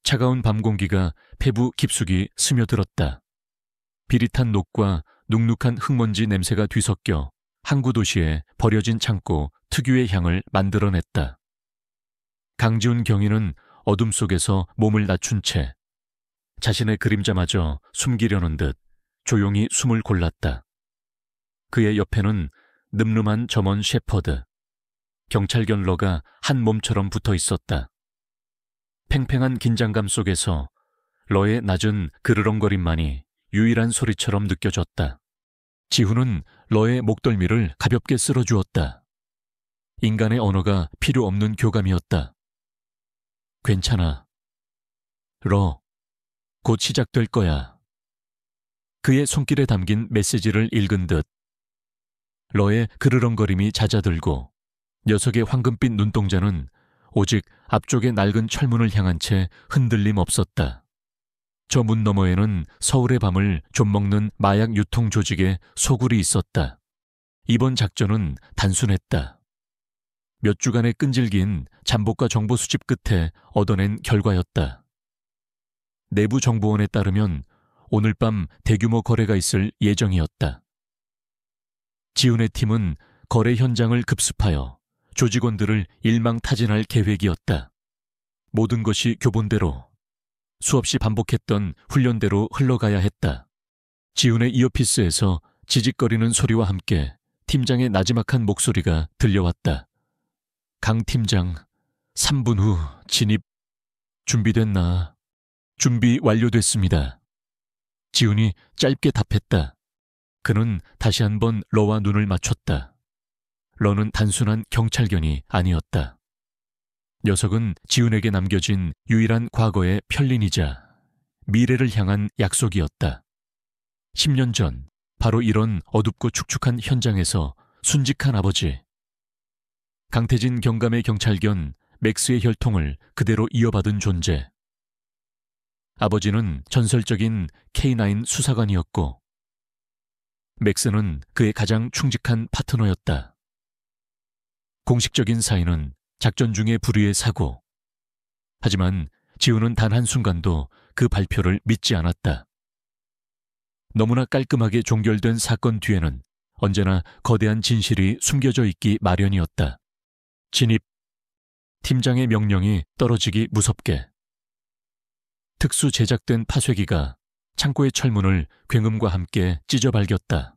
차가운 밤 공기가 폐부 깊숙이 스며들었다. 비릿한 녹과 눅눅한 흙먼지 냄새가 뒤섞여 항구 도시에 버려진 창고 특유의 향을 만들어냈다. 강지훈 경위는 어둠 속에서 몸을 낮춘 채 자신의 그림자마저 숨기려는 듯 조용히 숨을 골랐다. 그의 옆에는 늠름한 점원 셰퍼드, 경찰견 러가 한 몸처럼 붙어 있었다. 팽팽한 긴장감 속에서 러의 낮은 그르렁거림만이 유일한 소리처럼 느껴졌다. 지훈은 러의 목덜미를 가볍게 쓸어주었다. 인간의 언어가 필요 없는 교감이었다. 괜찮아. 러, 곧 시작될 거야. 그의 손길에 담긴 메시지를 읽은 듯 러의 그르렁거림이 잦아들고 녀석의 황금빛 눈동자는 오직 앞쪽의 낡은 철문을 향한 채 흔들림 없었다. 저 문 너머에는 서울의 밤을 좀먹는 마약 유통 조직의 소굴이 있었다. 이번 작전은 단순했다. 몇 주간의 끈질긴 잠복과 정보 수집 끝에 얻어낸 결과였다. 내부 정보원에 따르면 오늘 밤 대규모 거래가 있을 예정이었다. 지훈의 팀은 거래 현장을 급습하여 조직원들을 일망타진할 계획이었다. 모든 것이 교본대로, 수없이 반복했던 훈련대로 흘러가야 했다. 지훈의 이어피스에서 지직거리는 소리와 함께 팀장의 나지막한 목소리가 들려왔다. 강 팀장, 3분 후 진입. 준비됐나? 준비 완료됐습니다. 지훈이 짧게 답했다. 그는 다시 한번 러와 눈을 맞췄다. 러는 단순한 경찰견이 아니었다. 녀석은 지훈에게 남겨진 유일한 과거의 편린이자 미래를 향한 약속이었다. 10년 전 바로 이런 어둡고 축축한 현장에서 순직한 아버지. 강태진 경감의 경찰견 맥스의 혈통을 그대로 이어받은 존재. 아버지는 전설적인 K9 수사관이었고 맥스는 그의 가장 충직한 파트너였다. 공식적인 사인은 작전 중의 불의의 사고. 하지만 지훈은 단 한순간도 그 발표를 믿지 않았다. 너무나 깔끔하게 종결된 사건 뒤에는 언제나 거대한 진실이 숨겨져 있기 마련이었다. 진입. 팀장의 명령이 떨어지기 무섭게. 특수 제작된 파쇄기가 창고의 철문을 굉음과 함께 찢어 발겼다.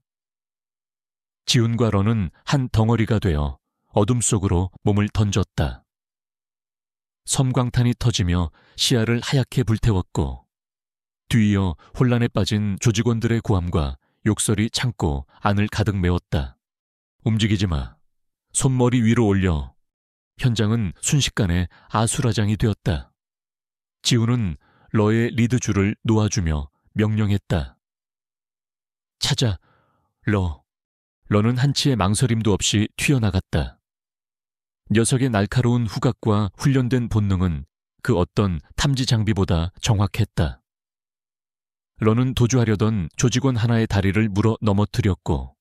지훈과 러는 한 덩어리가 되어 어둠 속으로 몸을 던졌다. 섬광탄이 터지며 시야를 하얗게 불태웠고 뒤이어 혼란에 빠진 조직원들의 고함과 욕설이 창고 안을 가득 메웠다. 움직이지 마. 손머리 위로 올려. 현장은 순식간에 아수라장이 되었다. 지훈은 러의 리드줄을 놓아주며 명령했다. 찾아, 러. 러는 한치의 망설임도 없이 튀어나갔다. 녀석의 날카로운 후각과 훈련된 본능은 그 어떤 탐지 장비보다 정확했다. 러는 도주하려던 조직원 하나의 다리를 물어 넘어뜨렸고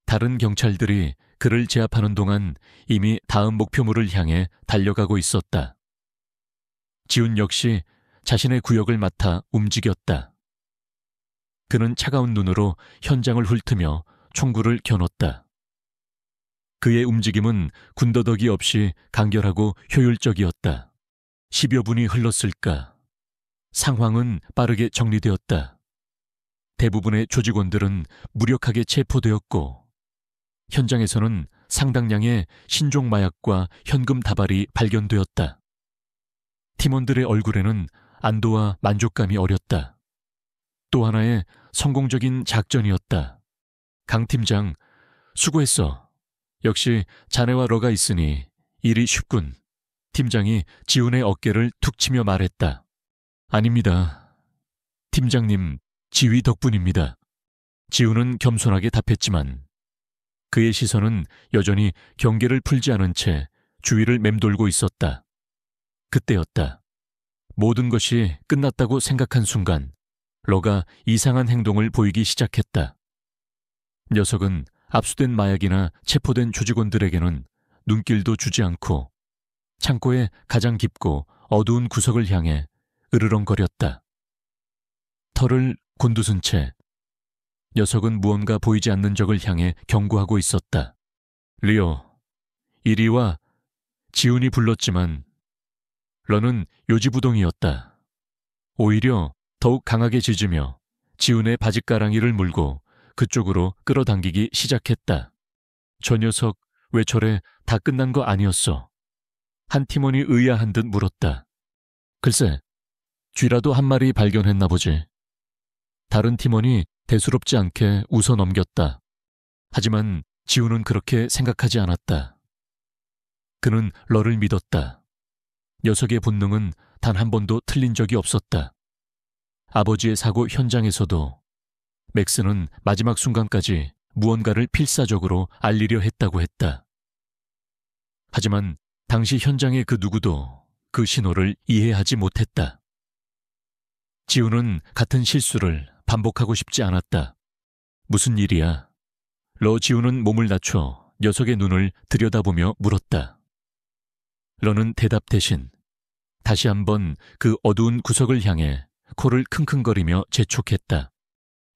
다른 경찰들이 그를 제압하는 동안 이미 다음 목표물을 향해 달려가고 있었다. 지훈 역시 자신의 구역을 맡아 움직였다. 그는 차가운 눈으로 현장을 훑으며 총구를 겨눴다. 그의 움직임은 군더더기 없이 간결하고 효율적이었다. 10여 분이 흘렀을까. 상황은 빠르게 정리되었다. 대부분의 조직원들은 무력하게 체포되었고 현장에서는 상당량의 신종 마약과 현금 다발이 발견되었다. 팀원들의 얼굴에는 안도와 만족감이 어렸다. 또 하나의 성공적인 작전이었다. 강 팀장, 수고했어. 역시 자네와 러가 있으니 일이 쉽군. 팀장이 지훈의 어깨를 툭 치며 말했다. 아닙니다. 팀장님, 지휘 덕분입니다. 지훈은 겸손하게 답했지만 그의 시선은 여전히 경계를 풀지 않은 채 주위를 맴돌고 있었다. 그때였다. 모든 것이 끝났다고 생각한 순간 러가 이상한 행동을 보이기 시작했다. 녀석은 압수된 마약이나 체포된 조직원들에게는 눈길도 주지 않고 창고의 가장 깊고 어두운 구석을 향해 으르렁거렸다. 털을 곤두선 채 녀석은 무언가 보이지 않는 적을 향해 경고하고 있었다. 리오, 이리 와. 지훈이 불렀지만 러는 요지부동이었다. 오히려 더욱 강하게 짖으며 지훈의 바짓가랑이를 물고 그쪽으로 끌어당기기 시작했다. 저 녀석 왜 저래? 다 끝난 거 아니었어? 한 팀원이 의아한 듯 물었다. 글쎄, 쥐라도 한 마리 발견했나 보지. 다른 팀원이 대수롭지 않게 웃어 넘겼다. 하지만 지훈은 그렇게 생각하지 않았다. 그는 러를 믿었다. 녀석의 본능은 단 한 번도 틀린 적이 없었다. 아버지의 사고 현장에서도 맥스는 마지막 순간까지 무언가를 필사적으로 알리려 했다고 했다. 하지만 당시 현장의 그 누구도 그 신호를 이해하지 못했다. 지훈은 같은 실수를 반복하고 싶지 않았다. 무슨 일이야? 러 지훈은 몸을 낮춰 녀석의 눈을 들여다보며 물었다. 러는 대답 대신 다시 한번 그 어두운 구석을 향해 코를 킁킁거리며 재촉했다.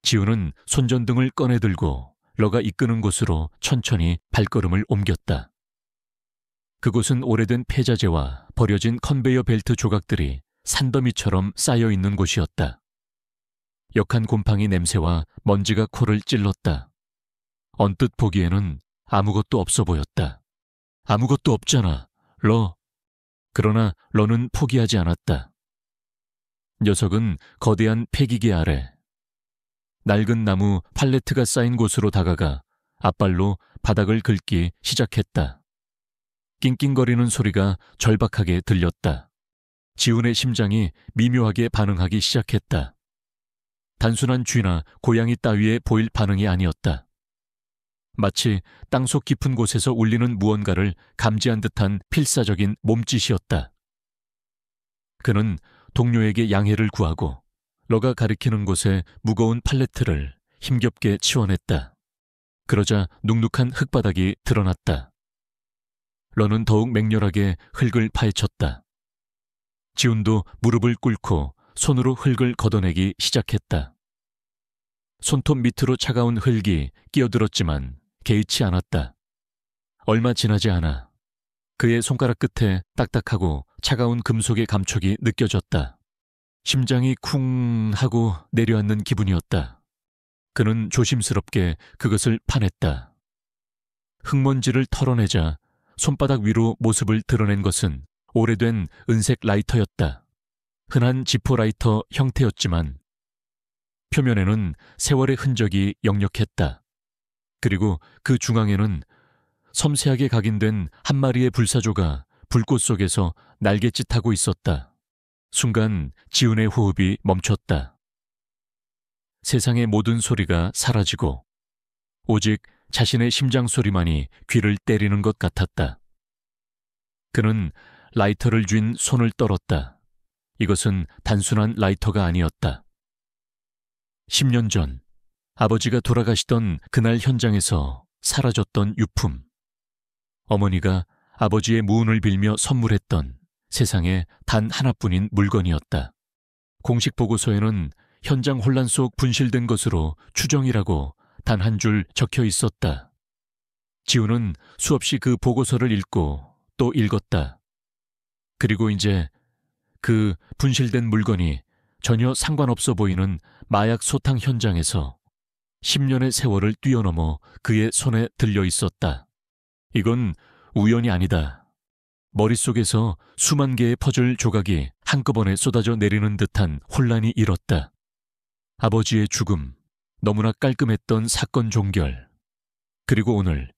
지훈은 손전등을 꺼내들고 러가 이끄는 곳으로 천천히 발걸음을 옮겼다. 그곳은 오래된 폐자재와 버려진 컨베이어 벨트 조각들이 산더미처럼 쌓여있는 곳이었다. 역한 곰팡이 냄새와 먼지가 코를 찔렀다. 언뜻 보기에는 아무것도 없어 보였다. 아무것도 없잖아, 러. 그러나 러는 포기하지 않았다. 녀석은 거대한 폐기계 아래 낡은 나무 팔레트가 쌓인 곳으로 다가가 앞발로 바닥을 긁기 시작했다. 낑낑거리는 소리가 절박하게 들렸다. 지훈의 심장이 미묘하게 반응하기 시작했다. 단순한 쥐나 고양이 따위에 보일 반응이 아니었다. 마치 땅속 깊은 곳에서 울리는 무언가를 감지한 듯한 필사적인 몸짓이었다. 그는 동료에게 양해를 구하고 러가 가리키는 곳에 무거운 팔레트를 힘겹게 치워냈다. 그러자 눅눅한 흙바닥이 드러났다. 러는 더욱 맹렬하게 흙을 파헤쳤다. 지훈도 무릎을 꿇고 손으로 흙을 걷어내기 시작했다. 손톱 밑으로 차가운 흙이 끼어들었지만 개의치 않았다. 얼마 지나지 않아 그의 손가락 끝에 딱딱하고 차가운 금속의 감촉이 느껴졌다. 심장이 쿵 하고 내려앉는 기분이었다. 그는 조심스럽게 그것을 파냈다. 흙먼지를 털어내자 손바닥 위로 모습을 드러낸 것은 오래된 은색 라이터였다. 흔한 지포 라이터 형태였지만 표면에는 세월의 흔적이 역력했다. 그리고 그 중앙에는 섬세하게 각인된 한 마리의 불사조가 불꽃 속에서 날갯짓하고 있었다. 순간 지훈의 호흡이 멈췄다. 세상의 모든 소리가 사라지고 오직 자신의 심장 소리만이 귀를 때리는 것 같았다. 그는 라이터를 쥔 손을 떨었다. 이것은 단순한 라이터가 아니었다. 10년 전 아버지가 돌아가시던 그날 현장에서 사라졌던 유품. 어머니가 아버지의 무운을 빌며 선물했던 세상에 단 하나뿐인 물건이었다. 공식 보고서에는 현장 혼란 속 분실된 것으로 추정이라고 단 한 줄 적혀 있었다. 지훈은 수없이 그 보고서를 읽고 또 읽었다. 그리고 이제 그 분실된 물건이 전혀 상관없어 보이는 마약 소탕 현장에서 10년의 세월을 뛰어넘어 그의 손에 들려 있었다. 이건 우연이 아니다. 머릿속에서 수만 개의 퍼즐 조각이 한꺼번에 쏟아져 내리는 듯한 혼란이 일었다. 아버지의 죽음, 너무나 깔끔했던 사건 종결, 그리고 오늘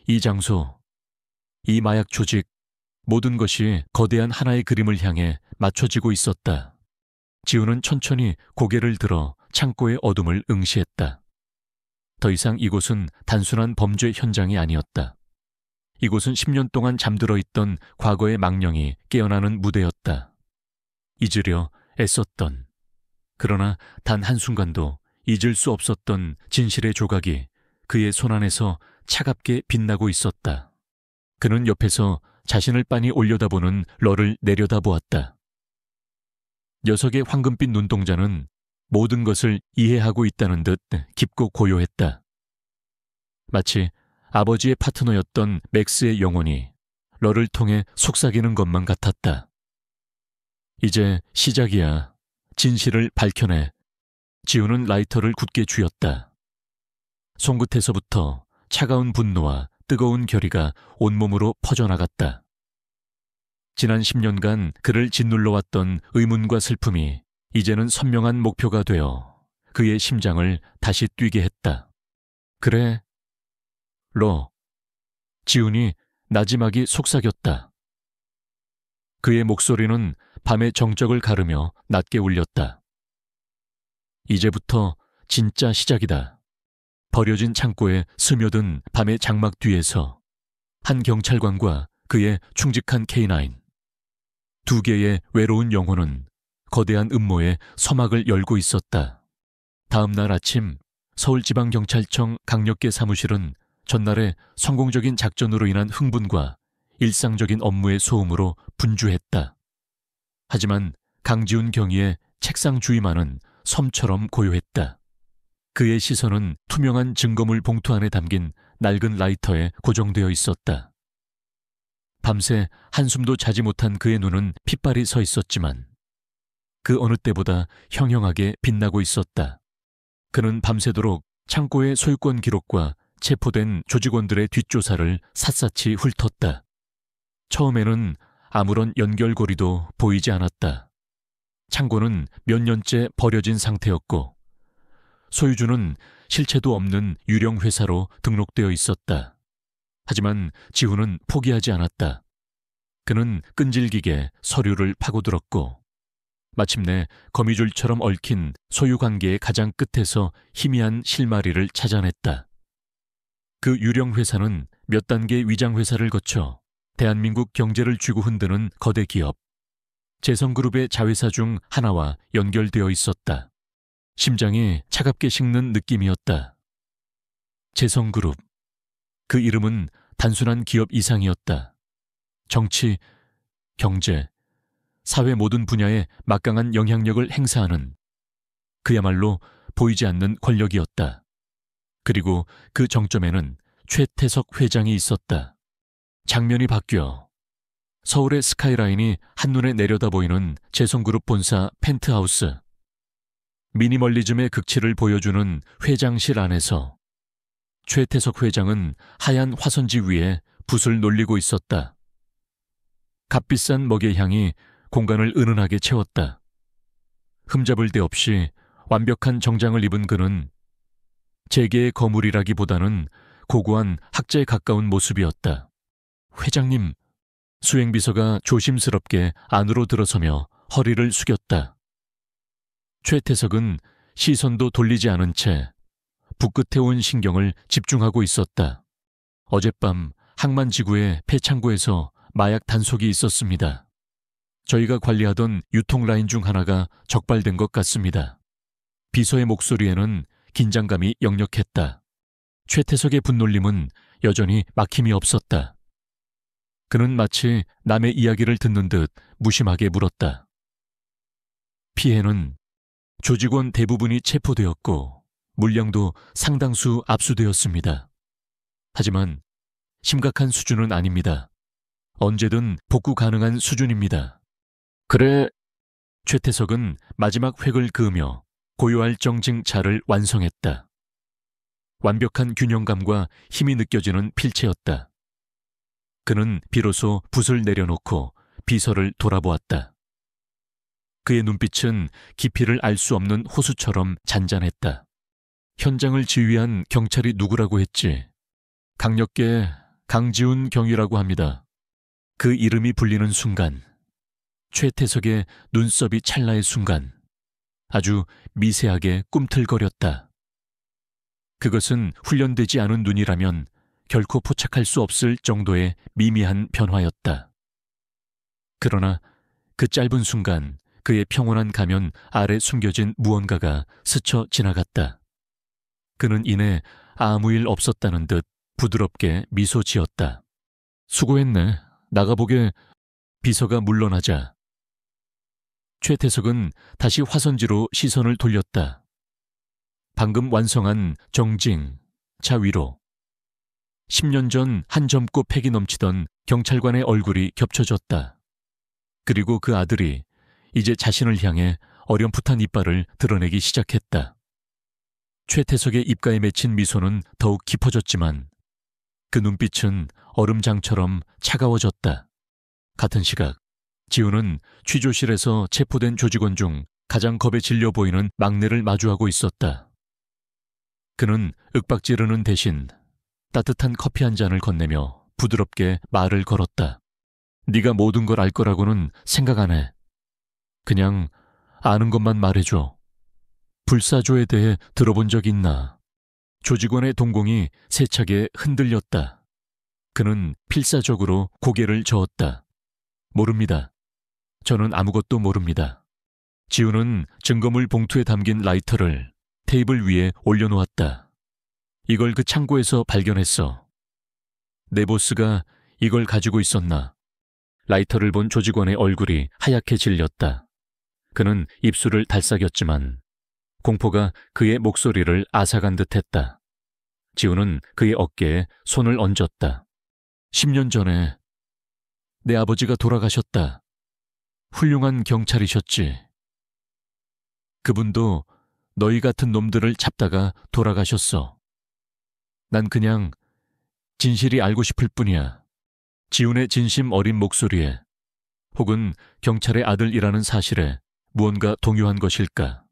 이 장소, 이 마약 조직, 모든 것이 거대한 하나의 그림을 향해 맞춰지고 있었다. 지훈은 천천히 고개를 들어 창고의 어둠을 응시했다. 더 이상 이곳은 단순한 범죄 현장이 아니었다. 이곳은 10년 동안 잠들어 있던 과거의 망령이 깨어나는 무대였다. 잊으려 애썼던, 그러나 단 한순간도 잊을 수 없었던 진실의 조각이 그의 손안에서 차갑게 빛나고 있었다. 그는 옆에서 자신을 빤히 올려다보는 러를 내려다보았다. 녀석의 황금빛 눈동자는 모든 것을 이해하고 있다는 듯 깊고 고요했다. 마치 아버지의 파트너였던 맥스의 영혼이 러를 통해 속삭이는 것만 같았다. 이제 시작이야. 진실을 밝혀내. 지우는 라이터를 굳게 쥐었다. 손끝에서부터 차가운 분노와 뜨거운 결의가 온몸으로 퍼져나갔다. 지난 10년간 그를 짓눌러왔던 의문과 슬픔이 이제는 선명한 목표가 되어 그의 심장을 다시 뛰게 했다. 그래, 러. 지훈이 나지막이 속삭였다. 그의 목소리는 밤의 정적을 가르며 낮게 울렸다. 이제부터 진짜 시작이다. 버려진 창고에 스며든 밤의 장막 뒤에서 한 경찰관과 그의 충직한 K9. 두 개의 외로운 영혼은 거대한 음모에 서막을 열고 있었다. 다음 날 아침 서울지방경찰청 강력계 사무실은 전날의 성공적인 작전으로 인한 흥분과 일상적인 업무의 소음으로 분주했다. 하지만 강지훈 경위의 책상 주위만은 섬처럼 고요했다. 그의 시선은 투명한 증거물 봉투 안에 담긴 낡은 라이터에 고정되어 있었다. 밤새 한숨도 자지 못한 그의 눈은 핏발이 서 있었지만 그 어느 때보다 형형하게 빛나고 있었다. 그는 밤새도록 창고의 소유권 기록과 체포된 조직원들의 뒷조사를 샅샅이 훑었다. 처음에는 아무런 연결고리도 보이지 않았다. 창고는 몇 년째 버려진 상태였고 소유주는 실체도 없는 유령 회사로 등록되어 있었다. 하지만 지훈은 포기하지 않았다. 그는 끈질기게 서류를 파고들었고 마침내 거미줄처럼 얽힌 소유관계의 가장 끝에서 희미한 실마리를 찾아냈다. 그 유령 회사는 몇 단계 위장 회사를 거쳐 대한민국 경제를 쥐고 흔드는 거대 기업 재성그룹의 자회사 중 하나와 연결되어 있었다. 심장이 차갑게 식는 느낌이었다. 재성그룹. 그 이름은 단순한 기업 이상이었다. 정치, 경제, 사회 모든 분야에 막강한 영향력을 행사하는 그야말로 보이지 않는 권력이었다. 그리고 그 정점에는 최태석 회장이 있었다. 장면이 바뀌어 서울의 스카이라인이 한눈에 내려다 보이는 재성그룹 본사 펜트하우스. 미니멀리즘의 극치를 보여주는 회장실 안에서 최태석 회장은 하얀 화선지 위에 붓을 놀리고 있었다. 값비싼 먹의 향이 공간을 은은하게 채웠다. 흠잡을 데 없이 완벽한 정장을 입은 그는 재계의 거물이라기보다는 고고한 학자에 가까운 모습이었다. 회장님, 수행비서가 조심스럽게 안으로 들어서며 허리를 숙였다. 최태석은 시선도 돌리지 않은 채 붓끝에 온 신경을 집중하고 있었다. 어젯밤 항만지구의 폐창고에서 마약 단속이 있었습니다. 저희가 관리하던 유통라인 중 하나가 적발된 것 같습니다. 비서의 목소리에는 긴장감이 역력했다. 최태석의 분놀림은 여전히 막힘이 없었다. 그는 마치 남의 이야기를 듣는 듯 무심하게 물었다. 피해는 조직원 대부분이 체포되었고 물량도 상당수 압수되었습니다. 하지만 심각한 수준은 아닙니다. 언제든 복구 가능한 수준입니다. 그래. 최태석은 마지막 획을 그으며 고요할 정징 자를 완성했다. 완벽한 균형감과 힘이 느껴지는 필체였다. 그는 비로소 붓을 내려놓고 비서를 돌아보았다. 그의 눈빛은 깊이를 알 수 없는 호수처럼 잔잔했다. 현장을 지휘한 경찰이 누구라고 했지? 강력계 강지훈 경위라고 합니다. 그 이름이 불리는 순간, 최태석의 눈썹이 찰나의 순간, 아주 미세하게 꿈틀거렸다. 그것은 훈련되지 않은 눈이라면 결코 포착할 수 없을 정도의 미미한 변화였다. 그러나 그 짧은 순간 그의 평온한 가면 아래 숨겨진 무언가가 스쳐 지나갔다. 그는 이내 아무 일 없었다는 듯 부드럽게 미소 지었다. 수고했네. 나가보게. 비서가 물러나자 최태석은 다시 화선지로 시선을 돌렸다. 방금 완성한 정징, 차 위로 10년 전 한 젊고 패기 넘치던 경찰관의 얼굴이 겹쳐졌다. 그리고 그 아들이 이제 자신을 향해 어렴풋한 이빨을 드러내기 시작했다. 최태석의 입가에 맺힌 미소는 더욱 깊어졌지만 그 눈빛은 얼음장처럼 차가워졌다. 같은 시각 지우는 취조실에서 체포된 조직원 중 가장 겁에 질려 보이는 막내를 마주하고 있었다. 그는 윽박지르는 대신 따뜻한 커피 한 잔을 건네며 부드럽게 말을 걸었다. 네가 모든 걸 알 거라고는 생각 안 해. 그냥 아는 것만 말해줘. 불사조에 대해 들어본 적 있나? 조직원의 동공이 세차게 흔들렸다. 그는 필사적으로 고개를 저었다. 모릅니다. 저는 아무것도 모릅니다. 지우는 증거물 봉투에 담긴 라이터를 테이블 위에 올려놓았다. 이걸 그 창고에서 발견했어. 내 보스가 이걸 가지고 있었나? 라이터를 본 조직원의 얼굴이 하얗게 질렸다. 그는 입술을 달싹였지만 공포가 그의 목소리를 앗아간 듯했다. 지우는 그의 어깨에 손을 얹었다. 10년 전에 내 아버지가 돌아가셨다. 훌륭한 경찰이셨지. 그분도 너희 같은 놈들을 잡다가 돌아가셨어. 난 그냥 진실이 알고 싶을 뿐이야. 지훈의 진심 어린 목소리에 혹은 경찰의 아들이라는 사실에 무언가 동요한 것일까.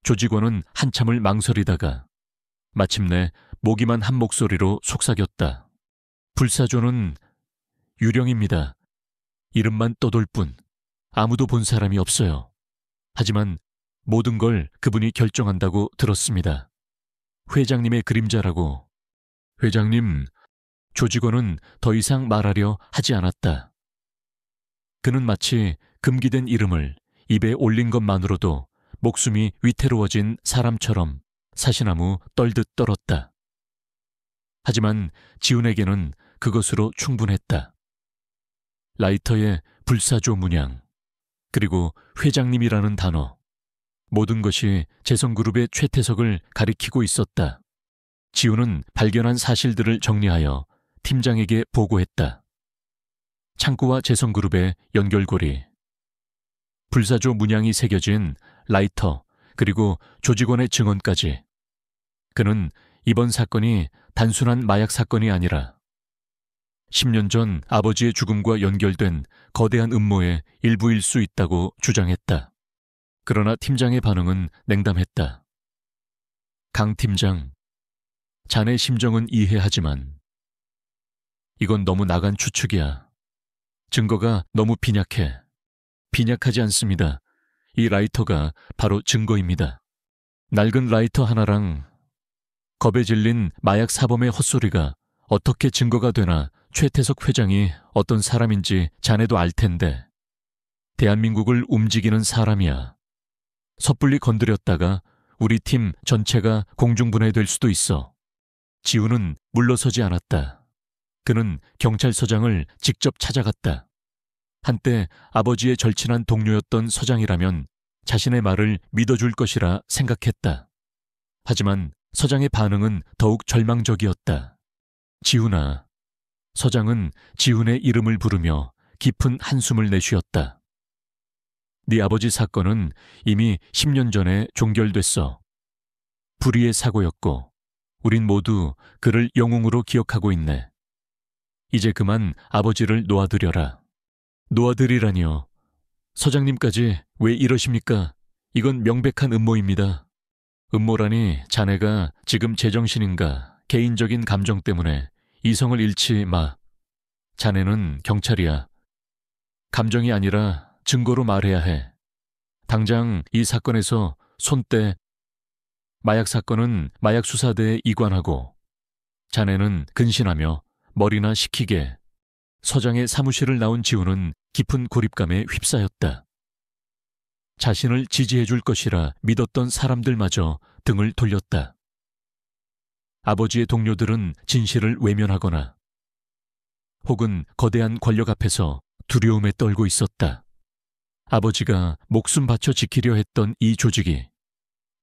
조직원은 한참을 망설이다가 마침내 모기만 한 목소리로 속삭였다. 불사조는 유령입니다. 이름만 떠돌 뿐 아무도 본 사람이 없어요. 하지만 모든 걸 그분이 결정한다고 들었습니다. 회장님의 그림자라고. 회장님, 조직원은 더 이상 말하려 하지 않았다. 그는 마치 금기된 이름을 입에 올린 것만으로도 목숨이 위태로워진 사람처럼 사시나무 떨듯 떨었다. 하지만 지훈에게는 그것으로 충분했다. 라이터의 불사조 문양, 그리고 회장님이라는 단어, 모든 것이 재성그룹의 최태석을 가리키고 있었다. 지훈은 발견한 사실들을 정리하여 팀장에게 보고했다. 창구와 재성그룹의 연결고리, 불사조 문양이 새겨진 라이터, 그리고 조직원의 증언까지. 그는 이번 사건이 단순한 마약 사건이 아니라 10년 전 아버지의 죽음과 연결된 거대한 음모의 일부일 수 있다고 주장했다. 그러나 팀장의 반응은 냉담했다. 강 팀장, 자네 심정은 이해하지만 이건 너무 나간 추측이야. 증거가 너무 빈약해. 빈약하지 않습니다. 이 라이터가 바로 증거입니다. 낡은 라이터 하나랑 겁에 질린 마약 사범의 헛소리가 어떻게 증거가 되나. 최태석 회장이 어떤 사람인지 자네도 알 텐데. 대한민국을 움직이는 사람이야. 섣불리 건드렸다가 우리 팀 전체가 공중분해될 수도 있어. 지우는 물러서지 않았다. 그는 경찰서장을 직접 찾아갔다. 한때 아버지의 절친한 동료였던 서장이라면 자신의 말을 믿어줄 것이라 생각했다. 하지만 서장의 반응은 더욱 절망적이었다. 지훈아. 서장은 지훈의 이름을 부르며 깊은 한숨을 내쉬었다. 네 아버지 사건은 이미 10년 전에 종결됐어. 불의의 사고였고 우린 모두 그를 영웅으로 기억하고 있네. 이제 그만 아버지를 놓아드려라. 놓아드리라니요. 서장님까지 왜 이러십니까? 이건 명백한 음모입니다. 음모라니 자네가 지금 제정신인가 개인적인 감정 때문에 이성을 잃지 마. 자네는 경찰이야. 감정이 아니라 증거로 말해야 해. 당장 이 사건에서 손 떼. 마약 사건은 마약 수사대에 이관하고 자네는 근신하며 머리나 식히게. 서장의 사무실을 나온 지훈은 깊은 고립감에 휩싸였다. 자신을 지지해 줄 것이라 믿었던 사람들마저 등을 돌렸다. 아버지의 동료들은 진실을 외면하거나 혹은 거대한 권력 앞에서 두려움에 떨고 있었다. 아버지가 목숨 바쳐 지키려 했던 이 조직이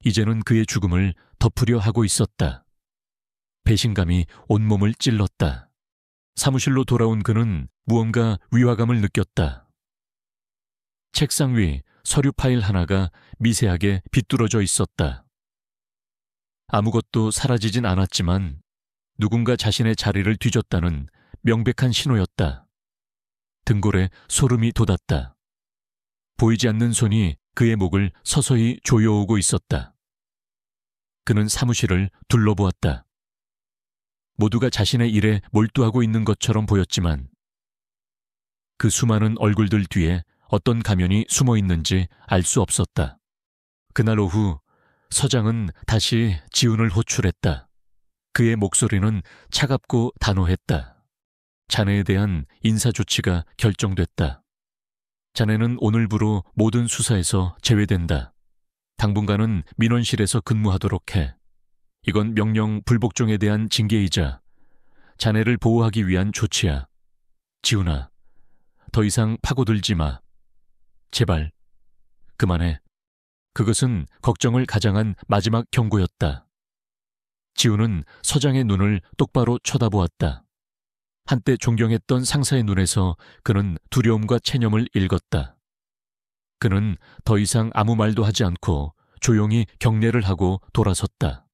이제는 그의 죽음을 덮으려 하고 있었다. 배신감이 온몸을 찔렀다. 사무실로 돌아온 그는 무언가 위화감을 느꼈다. 책상 위 서류 파일 하나가 미세하게 비뚤어져 있었다. 아무것도 사라지진 않았지만 누군가 자신의 자리를 뒤졌다는 명백한 신호였다. 등골에 소름이 돋았다. 보이지 않는 손이 그의 목을 서서히 조여오고 있었다. 그는 사무실을 둘러보았다. 모두가 자신의 일에 몰두하고 있는 것처럼 보였지만 그 수많은 얼굴들 뒤에 어떤 가면이 숨어 있는지 알 수 없었다. 그날 오후 서장은 다시 지훈을 호출했다. 그의 목소리는 차갑고 단호했다. 자네에 대한 인사 조치가 결정됐다. 자네는 오늘부로 모든 수사에서 제외된다. 당분간은 민원실에서 근무하도록 해. 이건 명령 불복종에 대한 징계이자 자네를 보호하기 위한 조치야. 지훈아, 더 이상 파고들지 마. 제발, 그만해. 그것은 걱정을 가장한 마지막 경고였다. 지훈은 서장의 눈을 똑바로 쳐다보았다. 한때 존경했던 상사의 눈에서 그는 두려움과 체념을 읽었다. 그는 더 이상 아무 말도 하지 않고 조용히 경례를 하고 돌아섰다.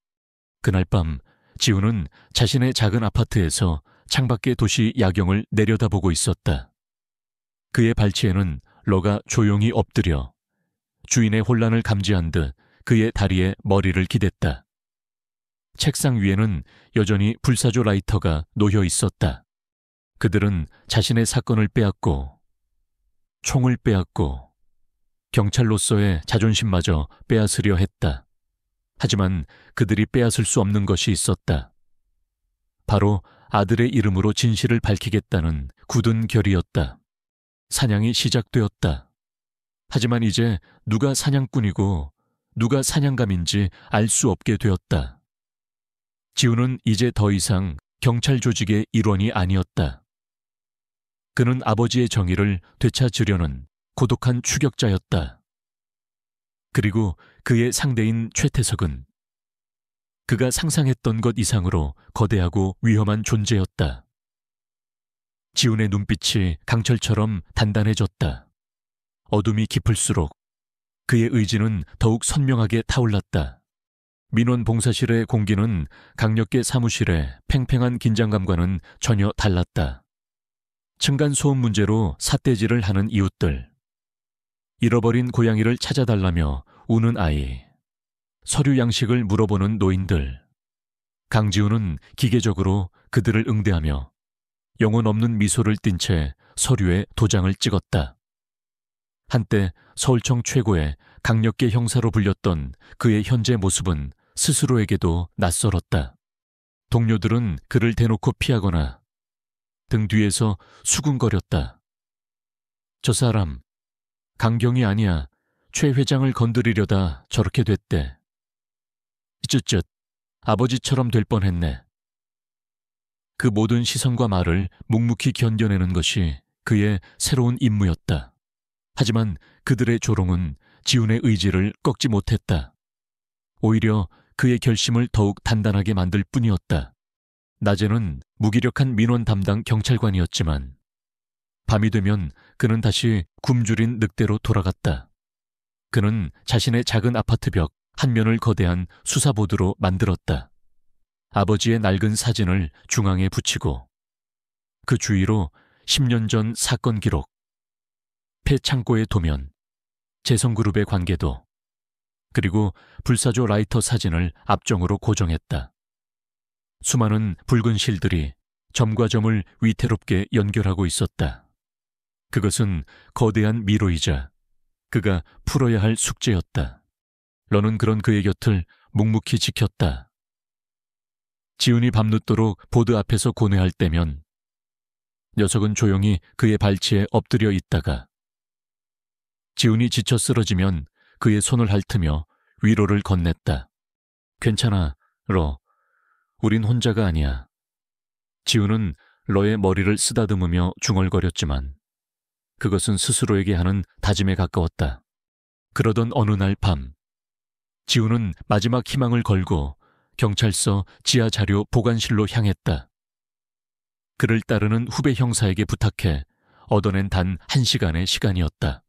그날 밤 지훈은 자신의 작은 아파트에서 창밖의 도시 야경을 내려다보고 있었다. 그의 발치에는 러가 조용히 엎드려 주인의 혼란을 감지한 듯 그의 다리에 머리를 기댔다. 책상 위에는 여전히 불사조 라이터가 놓여 있었다. 그들은 자신의 사건을 빼앗고 총을 빼앗고 경찰로서의 자존심마저 빼앗으려 했다. 하지만 그들이 빼앗을 수 없는 것이 있었다. 바로 아들의 이름으로 진실을 밝히겠다는 굳은 결의였다. 사냥이 시작되었다. 하지만 이제 누가 사냥꾼이고 누가 사냥감인지 알 수 없게 되었다. 지훈은 이제 더 이상 경찰 조직의 일원이 아니었다. 그는 아버지의 정의를 되찾으려는 고독한 추격자였다. 그리고 그의 상대인 최태석은 그가 상상했던 것 이상으로 거대하고 위험한 존재였다. 지훈의 눈빛이 강철처럼 단단해졌다. 어둠이 깊을수록 그의 의지는 더욱 선명하게 타올랐다. 민원 봉사실의 공기는 강력계 사무실의 팽팽한 긴장감과는 전혀 달랐다. 층간소음 문제로 삿대질을 하는 이웃들, 잃어버린 고양이를 찾아달라며 우는 아이, 서류 양식을 물어보는 노인들. 강지훈은 기계적으로 그들을 응대하며 영혼 없는 미소를 띤 채 서류에 도장을 찍었다. 한때 서울청 최고의 강력계 형사로 불렸던 그의 현재 모습은 스스로에게도 낯설었다. 동료들은 그를 대놓고 피하거나 등 뒤에서 수군거렸다. 저 사람, 강경이 아니야. 최 회장을 건드리려다 저렇게 됐대. 쯧쯧, 아버지처럼 될 뻔했네. 그 모든 시선과 말을 묵묵히 견뎌내는 것이 그의 새로운 임무였다. 하지만 그들의 조롱은 지훈의 의지를 꺾지 못했다. 오히려 그의 결심을 더욱 단단하게 만들 뿐이었다. 낮에는 무기력한 민원 담당 경찰관이었지만 밤이 되면 그는 다시 굶주린 늑대로 돌아갔다. 그는 자신의 작은 아파트 벽 한 면을 거대한 수사보드로 만들었다. 아버지의 낡은 사진을 중앙에 붙이고 그 주위로 10년 전 사건 기록, 폐창고의 도면, 재성그룹의 관계도, 그리고 불사조 라이터 사진을 앞정으로 고정했다. 수많은 붉은 실들이 점과 점을 위태롭게 연결하고 있었다. 그것은 거대한 미로이자 그가 풀어야 할 숙제였다. 러는 그런 그의 곁을 묵묵히 지켰다. 지훈이 밤늦도록 보드 앞에서 고뇌할 때면 녀석은 조용히 그의 발치에 엎드려 있다가 지훈이 지쳐 쓰러지면 그의 손을 핥으며 위로를 건넸다. 괜찮아, 러. 우린 혼자가 아니야. 지훈은 러의 머리를 쓰다듬으며 중얼거렸지만 그것은 스스로에게 하는 다짐에 가까웠다. 그러던 어느 날 밤, 지우는 마지막 희망을 걸고 경찰서 지하 자료 보관실로 향했다. 그를 따르는 후배 형사에게 부탁해 얻어낸 단 1시간의 시간이었다.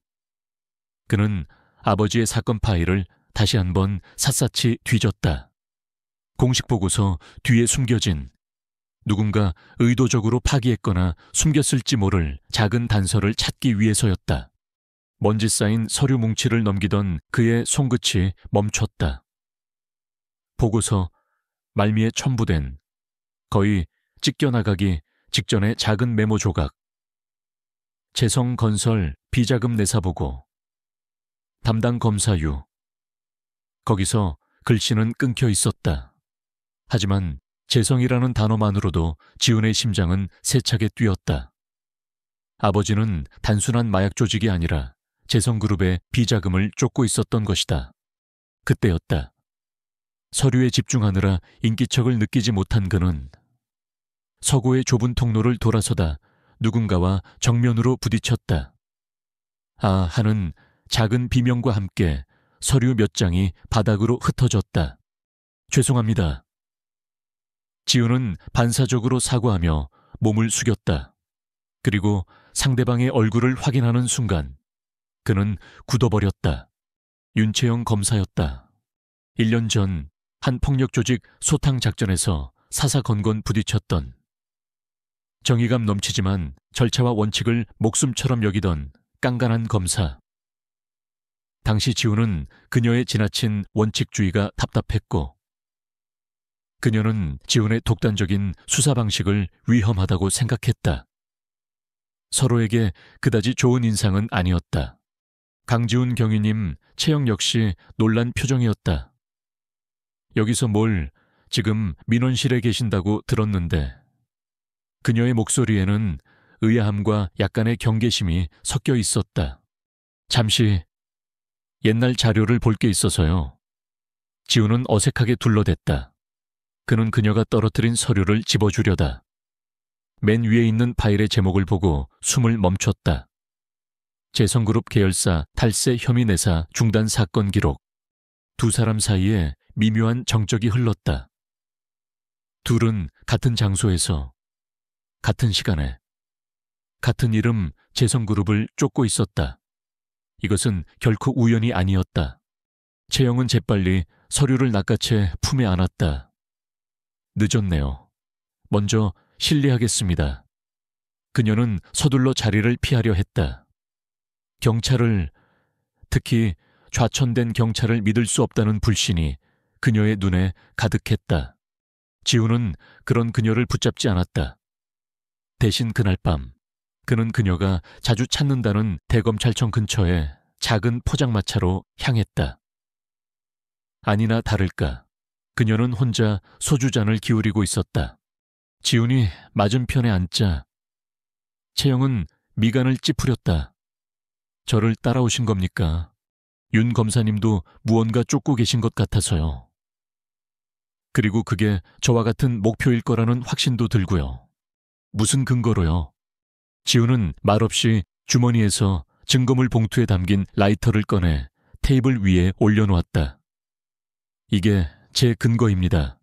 그는 아버지의 사건 파일을 다시 한번 샅샅이 뒤졌다. 공식 보고서 뒤에 숨겨진 누군가 의도적으로 파기했거나 숨겼을지 모를 작은 단서를 찾기 위해서였다. 먼지 쌓인 서류 뭉치를 넘기던 그의 손끝이 멈췄다. 보고서 말미에 첨부된 거의 찢겨나가기 직전의 작은 메모 조각. 재성건설 비자금 내사보고. 담당 검사유. 거기서 글씨는 끊겨 있었다. 하지만 재성이라는 단어만으로도 지훈의 심장은 세차게 뛰었다. 아버지는 단순한 마약 조직이 아니라 재성그룹의 비자금을 쫓고 있었던 것이다. 그때였다. 서류에 집중하느라 인기척을 느끼지 못한 그는 서고의 좁은 통로를 돌아서다 누군가와 정면으로 부딪혔다. 아 하는 작은 비명과 함께 서류 몇 장이 바닥으로 흩어졌다. 죄송합니다. 지훈은 반사적으로 사과하며 몸을 숙였다. 그리고 상대방의 얼굴을 확인하는 순간 그는 굳어버렸다. 윤채영 검사였다. 1년 전 한 폭력조직 소탕작전에서 사사건건 부딪혔던, 정의감 넘치지만 절차와 원칙을 목숨처럼 여기던 깐깐한 검사. 당시 지훈은 그녀의 지나친 원칙주의가 답답했고 그녀는 지훈의 독단적인 수사 방식을 위험하다고 생각했다. 서로에게 그다지 좋은 인상은 아니었다. 강지훈 경위님, 채영 역시 놀란 표정이었다. 여기서 뭘 지금 민원실에 계신다고 들었는데. 그녀의 목소리에는 의아함과 약간의 경계심이 섞여 있었다. 잠시 옛날 자료를 볼 게 있어서요. 지훈은 어색하게 둘러댔다. 그는 그녀가 떨어뜨린 서류를 집어주려다 맨 위에 있는 파일의 제목을 보고 숨을 멈췄다. 재성그룹 계열사 탈세 혐의 내사 중단 사건 기록. 두 사람 사이에 미묘한 정적이 흘렀다. 둘은 같은 장소에서 같은 시간에 같은 이름 재성그룹을 쫓고 있었다. 이것은 결코 우연이 아니었다. 채영은 재빨리 서류를 낚아채 품에 안았다. 늦었네요. 먼저 실례하겠습니다. 그녀는 서둘러 자리를 피하려 했다. 경찰을, 특히 좌천된 경찰을 믿을 수 없다는 불신이 그녀의 눈에 가득했다. 지훈은 그런 그녀를 붙잡지 않았다. 대신 그날 밤 그는 그녀가 자주 찾는다는 대검찰청 근처에 작은 포장마차로 향했다. 아니나 다를까 그녀는 혼자 소주잔을 기울이고 있었다. 지훈이 맞은편에 앉자 채영은 미간을 찌푸렸다. 저를 따라오신 겁니까? 윤 검사님도 무언가 쫓고 계신 것 같아서요. 그리고 그게 저와 같은 목표일 거라는 확신도 들고요. 무슨 근거로요? 지훈은 말없이 주머니에서 증거물 봉투에 담긴 라이터를 꺼내 테이블 위에 올려놓았다. 이게 제 근거입니다.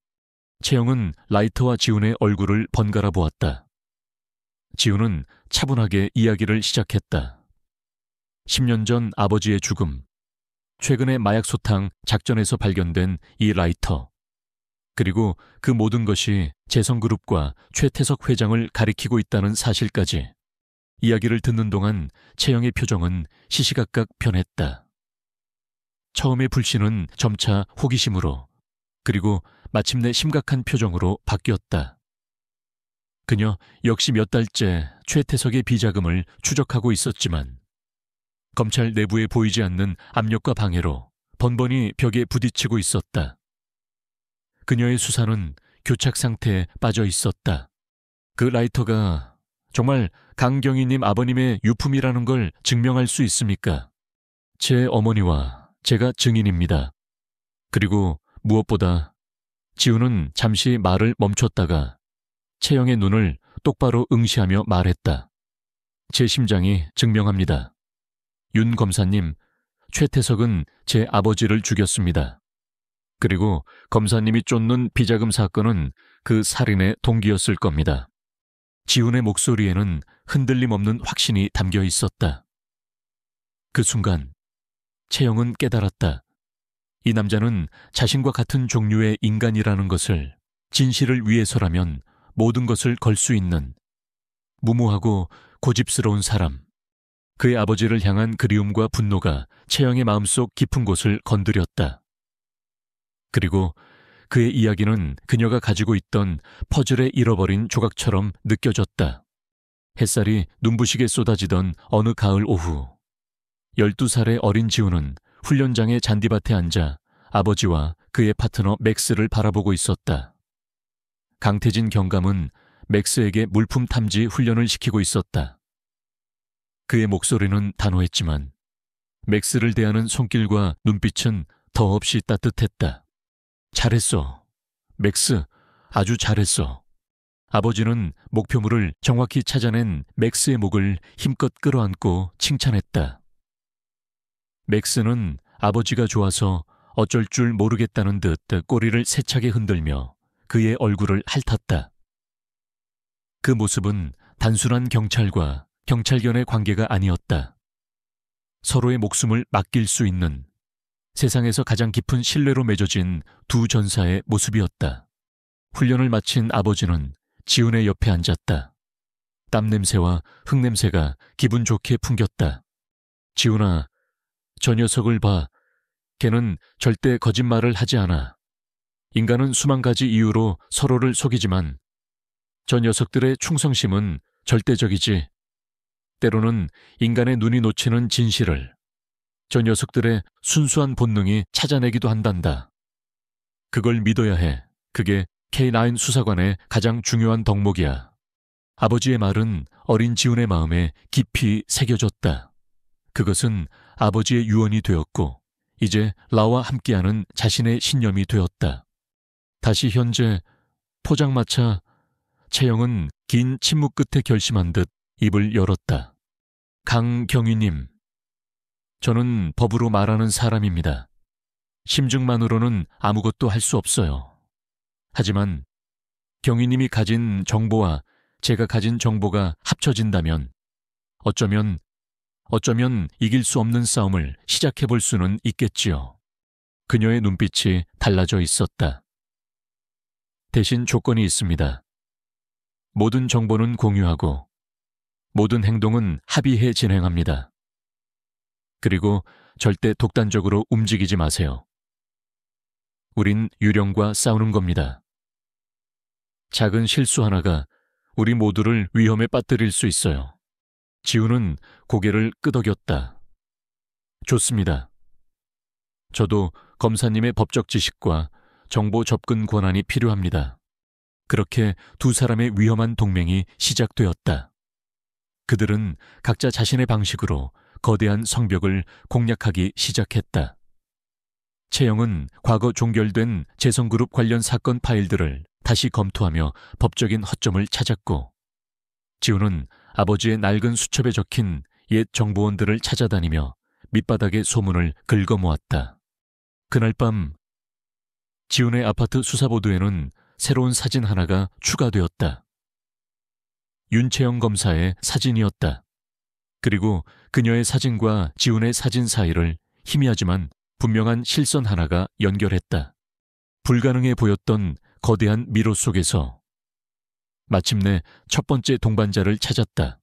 채영은 라이터와 지훈의 얼굴을 번갈아 보았다. 지훈은 차분하게 이야기를 시작했다. 10년 전 아버지의 죽음, 최근에 마약소탕 작전에서 발견된 이 라이터, 그리고 그 모든 것이 재성그룹과 최태석 회장을 가리키고 있다는 사실까지. 이야기를 듣는 동안 채영의 표정은 시시각각 변했다. 처음의 불신은 점차 호기심으로, 그리고 마침내 심각한 표정으로 바뀌었다. 그녀 역시 몇 달째 최태석의 비자금을 추적하고 있었지만 검찰 내부에 보이지 않는 압력과 방해로 번번이 벽에 부딪히고 있었다. 그녀의 수사는 교착 상태에 빠져 있었다. 그 라이터가 정말 강경희님 아버님의 유품이라는 걸 증명할 수 있습니까? 제 어머니와 제가 증인입니다. 그리고 무엇보다 지훈은 잠시 말을 멈췄다가 채영의 눈을 똑바로 응시하며 말했다. 제 심장이 증명합니다. 윤 검사님, 최태석은 제 아버지를 죽였습니다. 그리고 검사님이 쫓는 비자금 사건은 그 살인의 동기였을 겁니다. 지훈의 목소리에는 흔들림 없는 확신이 담겨 있었다. 그 순간 채영은 깨달았다. 이 남자는 자신과 같은 종류의 인간이라는 것을, 진실을 위해서라면 모든 것을 걸 수 있는 무모하고 고집스러운 사람. 그의 아버지를 향한 그리움과 분노가 채영의 마음속 깊은 곳을 건드렸다. 그리고 그의 이야기는 그녀가 가지고 있던 퍼즐에 잃어버린 조각처럼 느껴졌다. 햇살이 눈부시게 쏟아지던 어느 가을 오후, 12살의 어린 지훈은 훈련장의 잔디밭에 앉아 아버지와 그의 파트너 맥스를 바라보고 있었다. 강태진 경감은 맥스에게 물품 탐지 훈련을 시키고 있었다. 그의 목소리는 단호했지만 맥스를 대하는 손길과 눈빛은 더없이 따뜻했다. 잘했어. 맥스, 아주 잘했어. 아버지는 목표물을 정확히 찾아낸 맥스의 목을 힘껏 끌어안고 칭찬했다. 맥스는 아버지가 좋아서 어쩔 줄 모르겠다는 듯 꼬리를 세차게 흔들며 그의 얼굴을 핥았다. 그 모습은 단순한 경찰과 경찰견의 관계가 아니었다. 서로의 목숨을 맡길 수 있는, 세상에서 가장 깊은 신뢰로 맺어진 두 전사의 모습이었다. 훈련을 마친 아버지는 지훈의 옆에 앉았다. 땀 냄새와 흙 냄새가 기분 좋게 풍겼다. 지훈아, 저 녀석을 봐. 걔는 절대 거짓말을 하지 않아. 인간은 수만 가지 이유로 서로를 속이지만 저 녀석들의 충성심은 절대적이지. 때로는 인간의 눈이 놓치는 진실을 저 녀석들의 순수한 본능이 찾아내기도 한단다. 그걸 믿어야 해. 그게 K9 수사관의 가장 중요한 덕목이야. 아버지의 말은 어린 지훈의 마음에 깊이 새겨졌다. 그것은 아버지의 유언이 되었고 이제 라와 함께하는 자신의 신념이 되었다. 다시 현재 포장마차. 채영은 긴 침묵 끝에 결심한 듯 입을 열었다. 강경위님, 저는 법으로 말하는 사람입니다. 심증만으로는 아무것도 할 수 없어요. 하지만 경위님이 가진 정보와 제가 가진 정보가 합쳐진다면 어쩌면 이길 수 없는 싸움을 시작해볼 수는 있겠지요. 그녀의 눈빛이 달라져 있었다. 대신 조건이 있습니다. 모든 정보는 공유하고 모든 행동은 합의해 진행합니다. 그리고 절대 독단적으로 움직이지 마세요. 우린 유령과 싸우는 겁니다. 작은 실수 하나가 우리 모두를 위험에 빠뜨릴 수 있어요. 지훈은 고개를 끄덕였다. 좋습니다. 저도 검사님의 법적 지식과 정보 접근 권한이 필요합니다. 그렇게 두 사람의 위험한 동맹이 시작되었다. 그들은 각자 자신의 방식으로 거대한 성벽을 공략하기 시작했다. 채영은 과거 종결된 재성그룹 관련 사건 파일들을 다시 검토하며 법적인 허점을 찾았고, 지훈은 아버지의 낡은 수첩에 적힌 옛 정보원들을 찾아다니며 밑바닥의 소문을 긁어모았다. 그날 밤 지훈의 아파트 수사보도에는 새로운 사진 하나가 추가되었다. 윤채영 검사의 사진이었다. 그리고 그녀의 사진과 지훈의 사진 사이를 희미하지만 분명한 실선 하나가 연결했다. 불가능해 보였던 거대한 미로 속에서 마침내 첫 번째 동반자를 찾았다.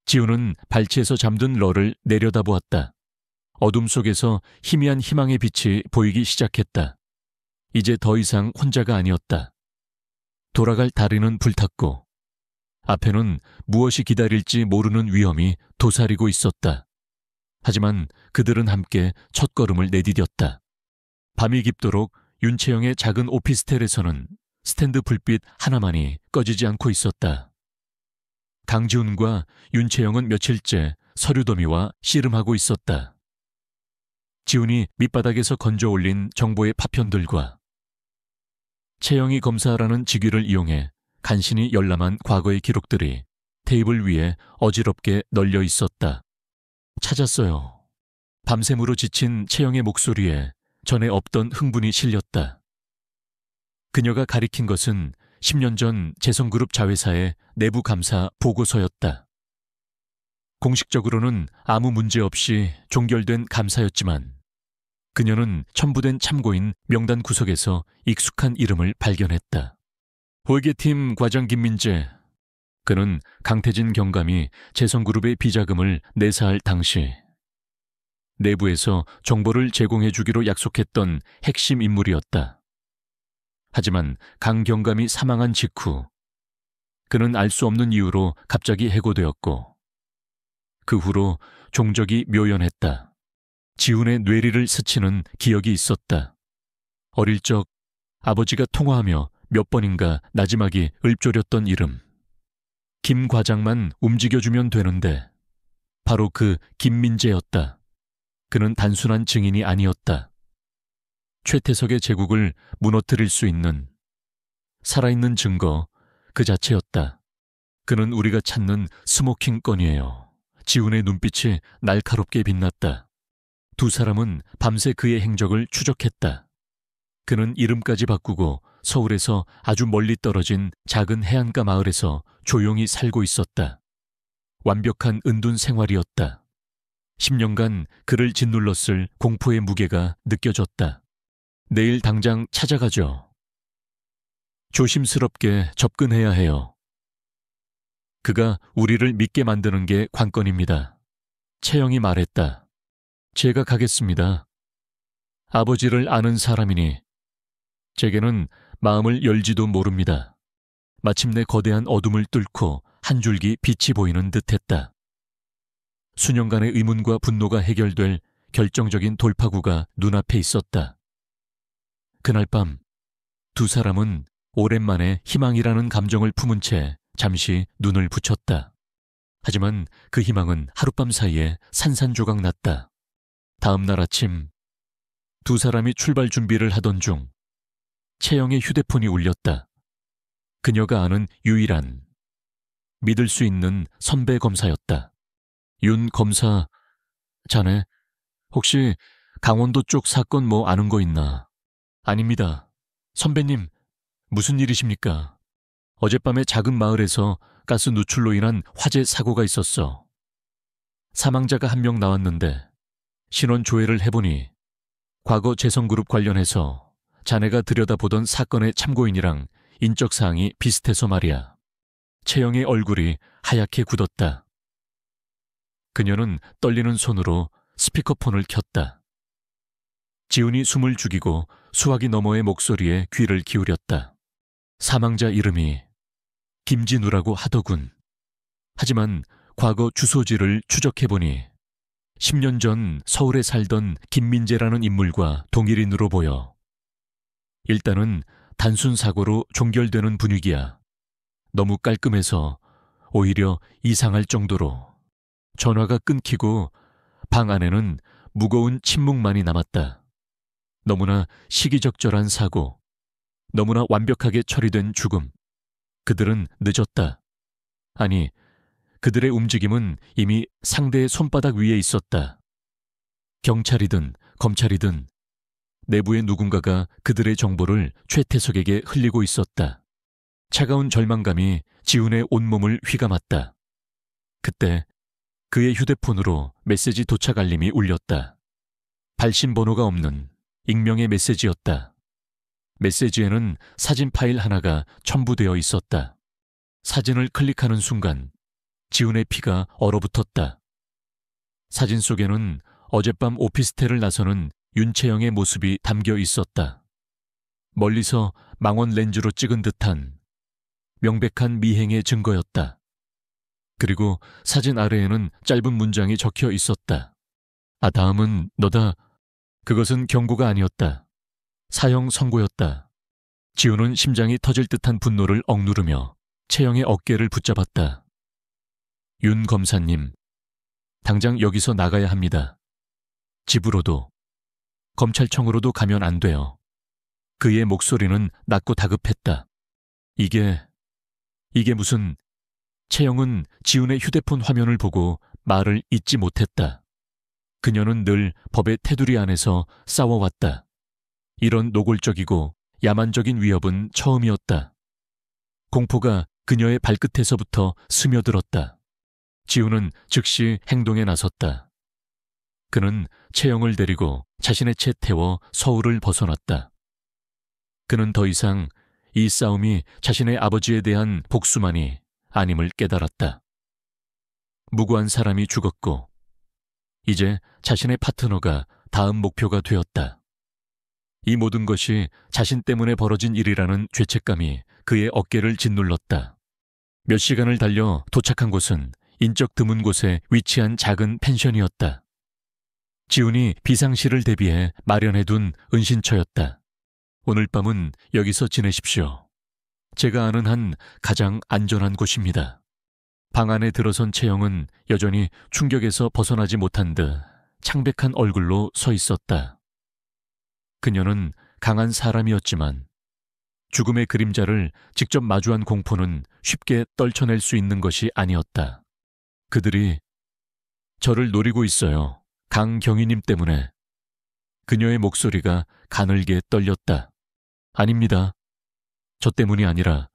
지훈은 발치에서 잠든 러를 내려다보았다. 어둠 속에서 희미한 희망의 빛이 보이기 시작했다. 이제 더 이상 혼자가 아니었다. 돌아갈 다리는 불탔고 앞에는 무엇이 기다릴지 모르는 위험이 도사리고 있었다. 하지만 그들은 함께 첫걸음을 내디뎠다. 밤이 깊도록 윤채영의 작은 오피스텔에서는 스탠드 불빛 하나만이 꺼지지 않고 있었다. 강지훈과 윤채영은 며칠째 서류 더미와 씨름하고 있었다. 지훈이 밑바닥에서 건져 올린 정보의 파편들과 채영이 검사라는 직위를 이용해 간신히 열람한 과거의 기록들이 테이블 위에 어지럽게 널려 있었다. 찾았어요. 밤샘으로 지친 채영의 목소리에 전에 없던 흥분이 실렸다. 그녀가 가리킨 것은 10년 전 재성그룹 자회사의 내부 감사 보고서였다. 공식적으로는 아무 문제 없이 종결된 감사였지만 그녀는 첨부된 참고인 명단 구석에서 익숙한 이름을 발견했다. 회계팀 과장 김민재. 그는 강태진 경감이 재성그룹의 비자금을 내사할 당시 내부에서 정보를 제공해 주기로 약속했던 핵심 인물이었다. 하지만 강 경감이 사망한 직후 그는 알 수 없는 이유로 갑자기 해고되었고 그 후로 종적이 묘연했다. 지훈의 뇌리를 스치는 기억이 있었다. 어릴 적 아버지가 통화하며 몇 번인가 나지막이 읊조렸던 이름. 김 과장만 움직여주면 되는데 바로 그 김민재였다. 그는 단순한 증인이 아니었다. 최태석의 제국을 무너뜨릴 수 있는 살아있는 증거 그 자체였다. 그는 우리가 찾는 스모킹 건이에요. 지훈의 눈빛이 날카롭게 빛났다. 두 사람은 밤새 그의 행적을 추적했다. 그는 이름까지 바꾸고 서울에서 아주 멀리 떨어진 작은 해안가 마을에서 조용히 살고 있었다. 완벽한 은둔 생활이었다. 10년간 그를 짓눌렀을 공포의 무게가 느껴졌다. 내일 당장 찾아가죠. 조심스럽게 접근해야 해요. 그가 우리를 믿게 만드는 게 관건입니다. 채영이 말했다. 제가 가겠습니다. 아버지를 아는 사람이니 제게는 마음을 열지도 모릅니다. 마침내 거대한 어둠을 뚫고 한 줄기 빛이 보이는 듯했다. 수년간의 의문과 분노가 해결될 결정적인 돌파구가 눈앞에 있었다. 그날 밤 두 사람은 오랜만에 희망이라는 감정을 품은 채 잠시 눈을 붙였다. 하지만 그 희망은 하룻밤 사이에 산산조각 났다. 다음 날 아침 두 사람이 출발 준비를 하던 중 채영의 휴대폰이 울렸다. 그녀가 아는 유일한 믿을 수 있는 선배 검사였다. 윤 검사, 자네 혹시 강원도 쪽 사건 뭐 아는 거 있나? 아닙니다. 선배님, 무슨 일이십니까? 어젯밤에 작은 마을에서 가스 누출로 인한 화재 사고가 있었어. 사망자가 한 명 나왔는데 신원 조회를 해보니 과거 재성그룹 관련해서 자네가 들여다보던 사건의 참고인이랑 인적사항이 비슷해서 말이야. 채영의 얼굴이 하얗게 굳었다. 그녀는 떨리는 손으로 스피커폰을 켰다. 지훈이 숨을 죽이고 수화기 너머의 목소리에 귀를 기울였다. 사망자 이름이 김진우라고 하더군. 하지만 과거 주소지를 추적해보니 10년 전 서울에 살던 김민재라는 인물과 동일인으로 보여. 일단은 단순 사고로 종결되는 분위기야. 너무 깔끔해서 오히려 이상할 정도로. 전화가 끊기고 방 안에는 무거운 침묵만이 남았다. 너무나 시기적절한 사고, 너무나 완벽하게 처리된 죽음. 그들은 늦었다. 아니, 그들의 움직임은 이미 상대의 손바닥 위에 있었다. 경찰이든 검찰이든 내부의 누군가가 그들의 정보를 최태석에게 흘리고 있었다. 차가운 절망감이 지훈의 온몸을 휘감았다. 그때 그의 휴대폰으로 메시지 도착 알림이 울렸다. 발신 번호가 없는 익명의 메시지였다. 메시지에는 사진 파일 하나가 첨부되어 있었다. 사진을 클릭하는 순간 지훈의 피가 얼어붙었다. 사진 속에는 어젯밤 오피스텔을 나서는 윤채영의 모습이 담겨 있었다. 멀리서 망원 렌즈로 찍은 듯한 명백한 미행의 증거였다. 그리고 사진 아래에는 짧은 문장이 적혀 있었다. 아, 다음은 너다. 그것은 경고가 아니었다. 사형 선고였다. 지훈은 심장이 터질 듯한 분노를 억누르며 채영의 어깨를 붙잡았다. 윤 검사님, 당장 여기서 나가야 합니다. 집으로도, 검찰청으로도 가면 안 돼요. 그의 목소리는 낮고 다급했다. 이게 이게 무슨... 채영은 지훈의 휴대폰 화면을 보고 말을 잇지 못했다. 그녀는 늘 법의 테두리 안에서 싸워왔다. 이런 노골적이고 야만적인 위협은 처음이었다. 공포가 그녀의 발끝에서부터 스며들었다. 지훈은 즉시 행동에 나섰다. 그는 채영을 데리고 자신의 채 태워 서울을 벗어났다. 그는 더 이상 이 싸움이 자신의 아버지에 대한 복수만이 아님을 깨달았다. 무고한 사람이 죽었고 이제 자신의 파트너가 다음 목표가 되었다. 이 모든 것이 자신 때문에 벌어진 일이라는 죄책감이 그의 어깨를 짓눌렀다. 몇 시간을 달려 도착한 곳은 인적 드문 곳에 위치한 작은 펜션이었다. 지훈이 비상시를 대비해 마련해둔 은신처였다. 오늘 밤은 여기서 지내십시오. 제가 아는 한 가장 안전한 곳입니다. 방 안에 들어선 채영은 여전히 충격에서 벗어나지 못한 듯 창백한 얼굴로 서 있었다. 그녀는 강한 사람이었지만 죽음의 그림자를 직접 마주한 공포는 쉽게 떨쳐낼 수 있는 것이 아니었다. 그들이 저를 노리고 있어요. 강경희님 때문에. 그녀의 목소리가 가늘게 떨렸다. 아닙니다. 저 때문이 아니라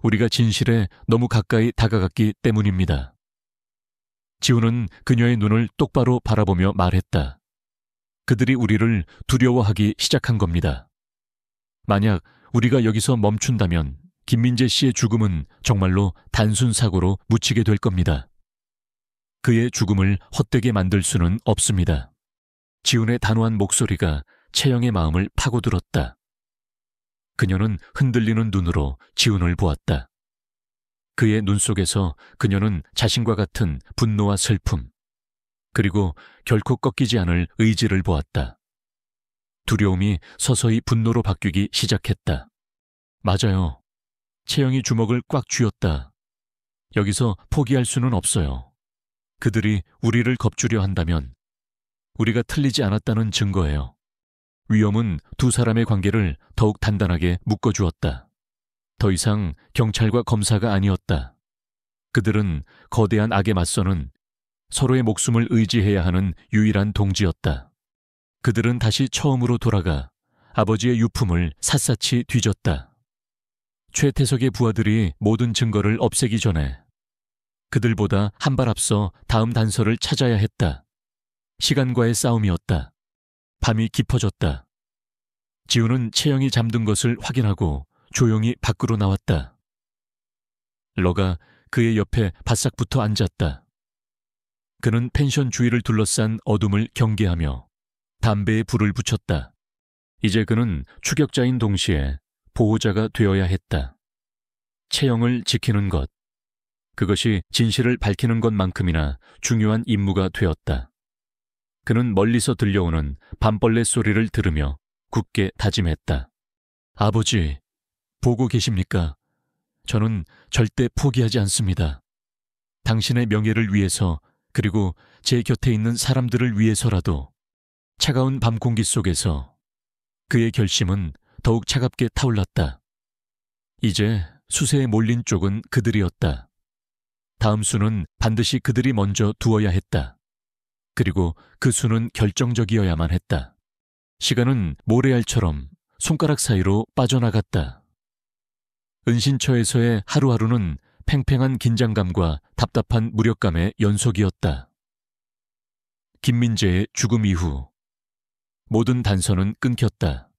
우리가 진실에 너무 가까이 다가갔기 때문입니다. 지훈은 그녀의 눈을 똑바로 바라보며 말했다. 그들이 우리를 두려워하기 시작한 겁니다. 만약 우리가 여기서 멈춘다면 김민재 씨의 죽음은 정말로 단순 사고로 묻히게 될 겁니다. 그의 죽음을 헛되게 만들 수는 없습니다. 지훈의 단호한 목소리가 채영의 마음을 파고들었다. 그녀는 흔들리는 눈으로 지훈을 보았다. 그의 눈 속에서 그녀는 자신과 같은 분노와 슬픔, 그리고 결코 꺾이지 않을 의지를 보았다. 두려움이 서서히 분노로 바뀌기 시작했다. 맞아요. 채영이 주먹을 꽉 쥐었다. 여기서 포기할 수는 없어요. 그들이 우리를 겁주려 한다면 우리가 틀리지 않았다는 증거예요. 위험은 두 사람의 관계를 더욱 단단하게 묶어주었다. 더 이상 경찰과 검사가 아니었다. 그들은 거대한 악에 맞서는 서로의 목숨을 의지해야 하는 유일한 동지였다. 그들은 다시 처음으로 돌아가 아버지의 유품을 샅샅이 뒤졌다. 최태석의 부하들이 모든 증거를 없애기 전에 그들보다 한 발 앞서 다음 단서를 찾아야 했다. 시간과의 싸움이었다. 밤이 깊어졌다. 지훈은 채영이 잠든 것을 확인하고 조용히 밖으로 나왔다. 러가 그의 옆에 바싹 붙어 앉았다. 그는 펜션 주위를 둘러싼 어둠을 경계하며 담배에 불을 붙였다. 이제 그는 추격자인 동시에 보호자가 되어야 했다. 채영을 지키는 것, 그것이 진실을 밝히는 것만큼이나 중요한 임무가 되었다. 그는 멀리서 들려오는 밤벌레 소리를 들으며 굳게 다짐했다. 아버지, 보고 계십니까? 저는 절대 포기하지 않습니다. 당신의 명예를 위해서, 그리고 제 곁에 있는 사람들을 위해서라도. 차가운 밤 공기 속에서 그의 결심은 더욱 차갑게 타올랐다. 이제 수세에 몰린 쪽은 그들이었다. 다음 수는 반드시 그들이 먼저 두어야 했다. 그리고 그 수는 결정적이어야만 했다. 시간은 모래알처럼 손가락 사이로 빠져나갔다. 은신처에서의 하루하루는 팽팽한 긴장감과 답답한 무력감의 연속이었다. 김민재의 죽음 이후 모든 단서는 끊겼다.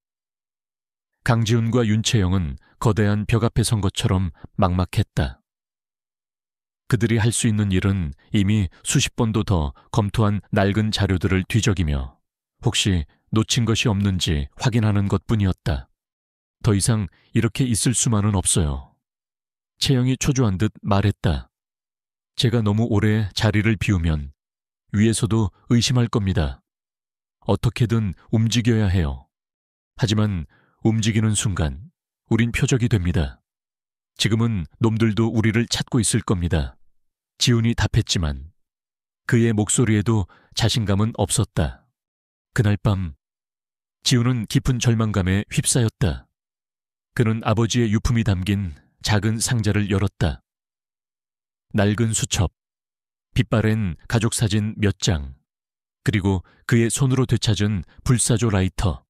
강지훈과 윤채영은 거대한 벽 앞에 선 것처럼 막막했다. 그들이 할 수 있는 일은 이미 수십 번도 더 검토한 낡은 자료들을 뒤적이며 혹시 놓친 것이 없는지 확인하는 것뿐이었다. 더 이상 이렇게 있을 수만은 없어요. 채영이 초조한 듯 말했다. 제가 너무 오래 자리를 비우면 위에서도 의심할 겁니다. 어떻게든 움직여야 해요. 하지만 움직이는 순간 우린 표적이 됩니다. 지금은 놈들도 우리를 찾고 있을 겁니다. 지훈이 답했지만 그의 목소리에도 자신감은 없었다. 그날 밤 지훈은 깊은 절망감에 휩싸였다. 그는 아버지의 유품이 담긴 작은 상자를 열었다. 낡은 수첩, 빛바랜 가족 사진 몇 장, 그리고 그의 손으로 되찾은 불사조 라이터.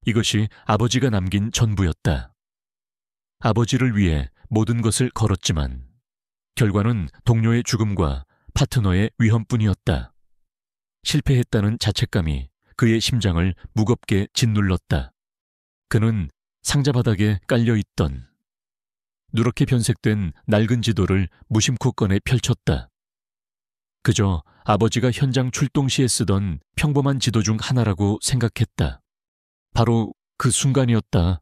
이것이 아버지가 남긴 전부였다. 아버지를 위해 모든 것을 걸었지만 결과는 동료의 죽음과 파트너의 위험뿐이었다. 실패했다는 자책감이 그의 심장을 무겁게 짓눌렀다. 그는 상자 바닥에 깔려있던 누렇게 변색된 낡은 지도를 무심코 꺼내 펼쳤다. 그저 아버지가 현장 출동 시에 쓰던 평범한 지도 중 하나라고 생각했다. 바로 그 순간이었다.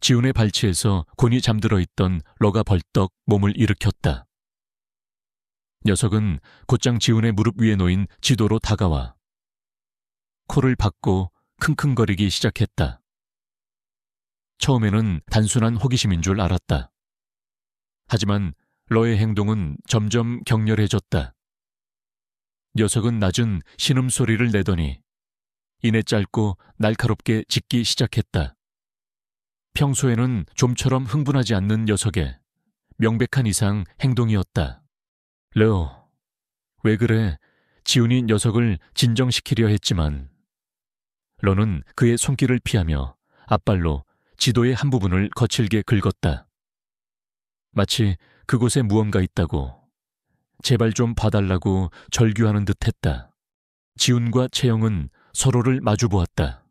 지훈의 발치에서 곤히 잠들어 있던 러가 벌떡 몸을 일으켰다. 녀석은 곧장 지훈의 무릎 위에 놓인 지도로 다가와 코를 박고 킁킁거리기 시작했다. 처음에는 단순한 호기심인 줄 알았다. 하지만 러의 행동은 점점 격렬해졌다. 녀석은 낮은 신음소리를 내더니 이내 짧고 날카롭게 짖기 시작했다. 평소에는 좀처럼 흥분하지 않는 녀석의 명백한 이상 행동이었다. 러, 왜 그래? 지훈이 녀석을 진정시키려 했지만 러는 그의 손길을 피하며 앞발로 지도의 한 부분을 거칠게 긁었다. 마치 그곳에 무언가 있다고, 제발 좀 봐달라고 절규하는 듯 했다. 지훈과 채영은 서로를 마주보았다.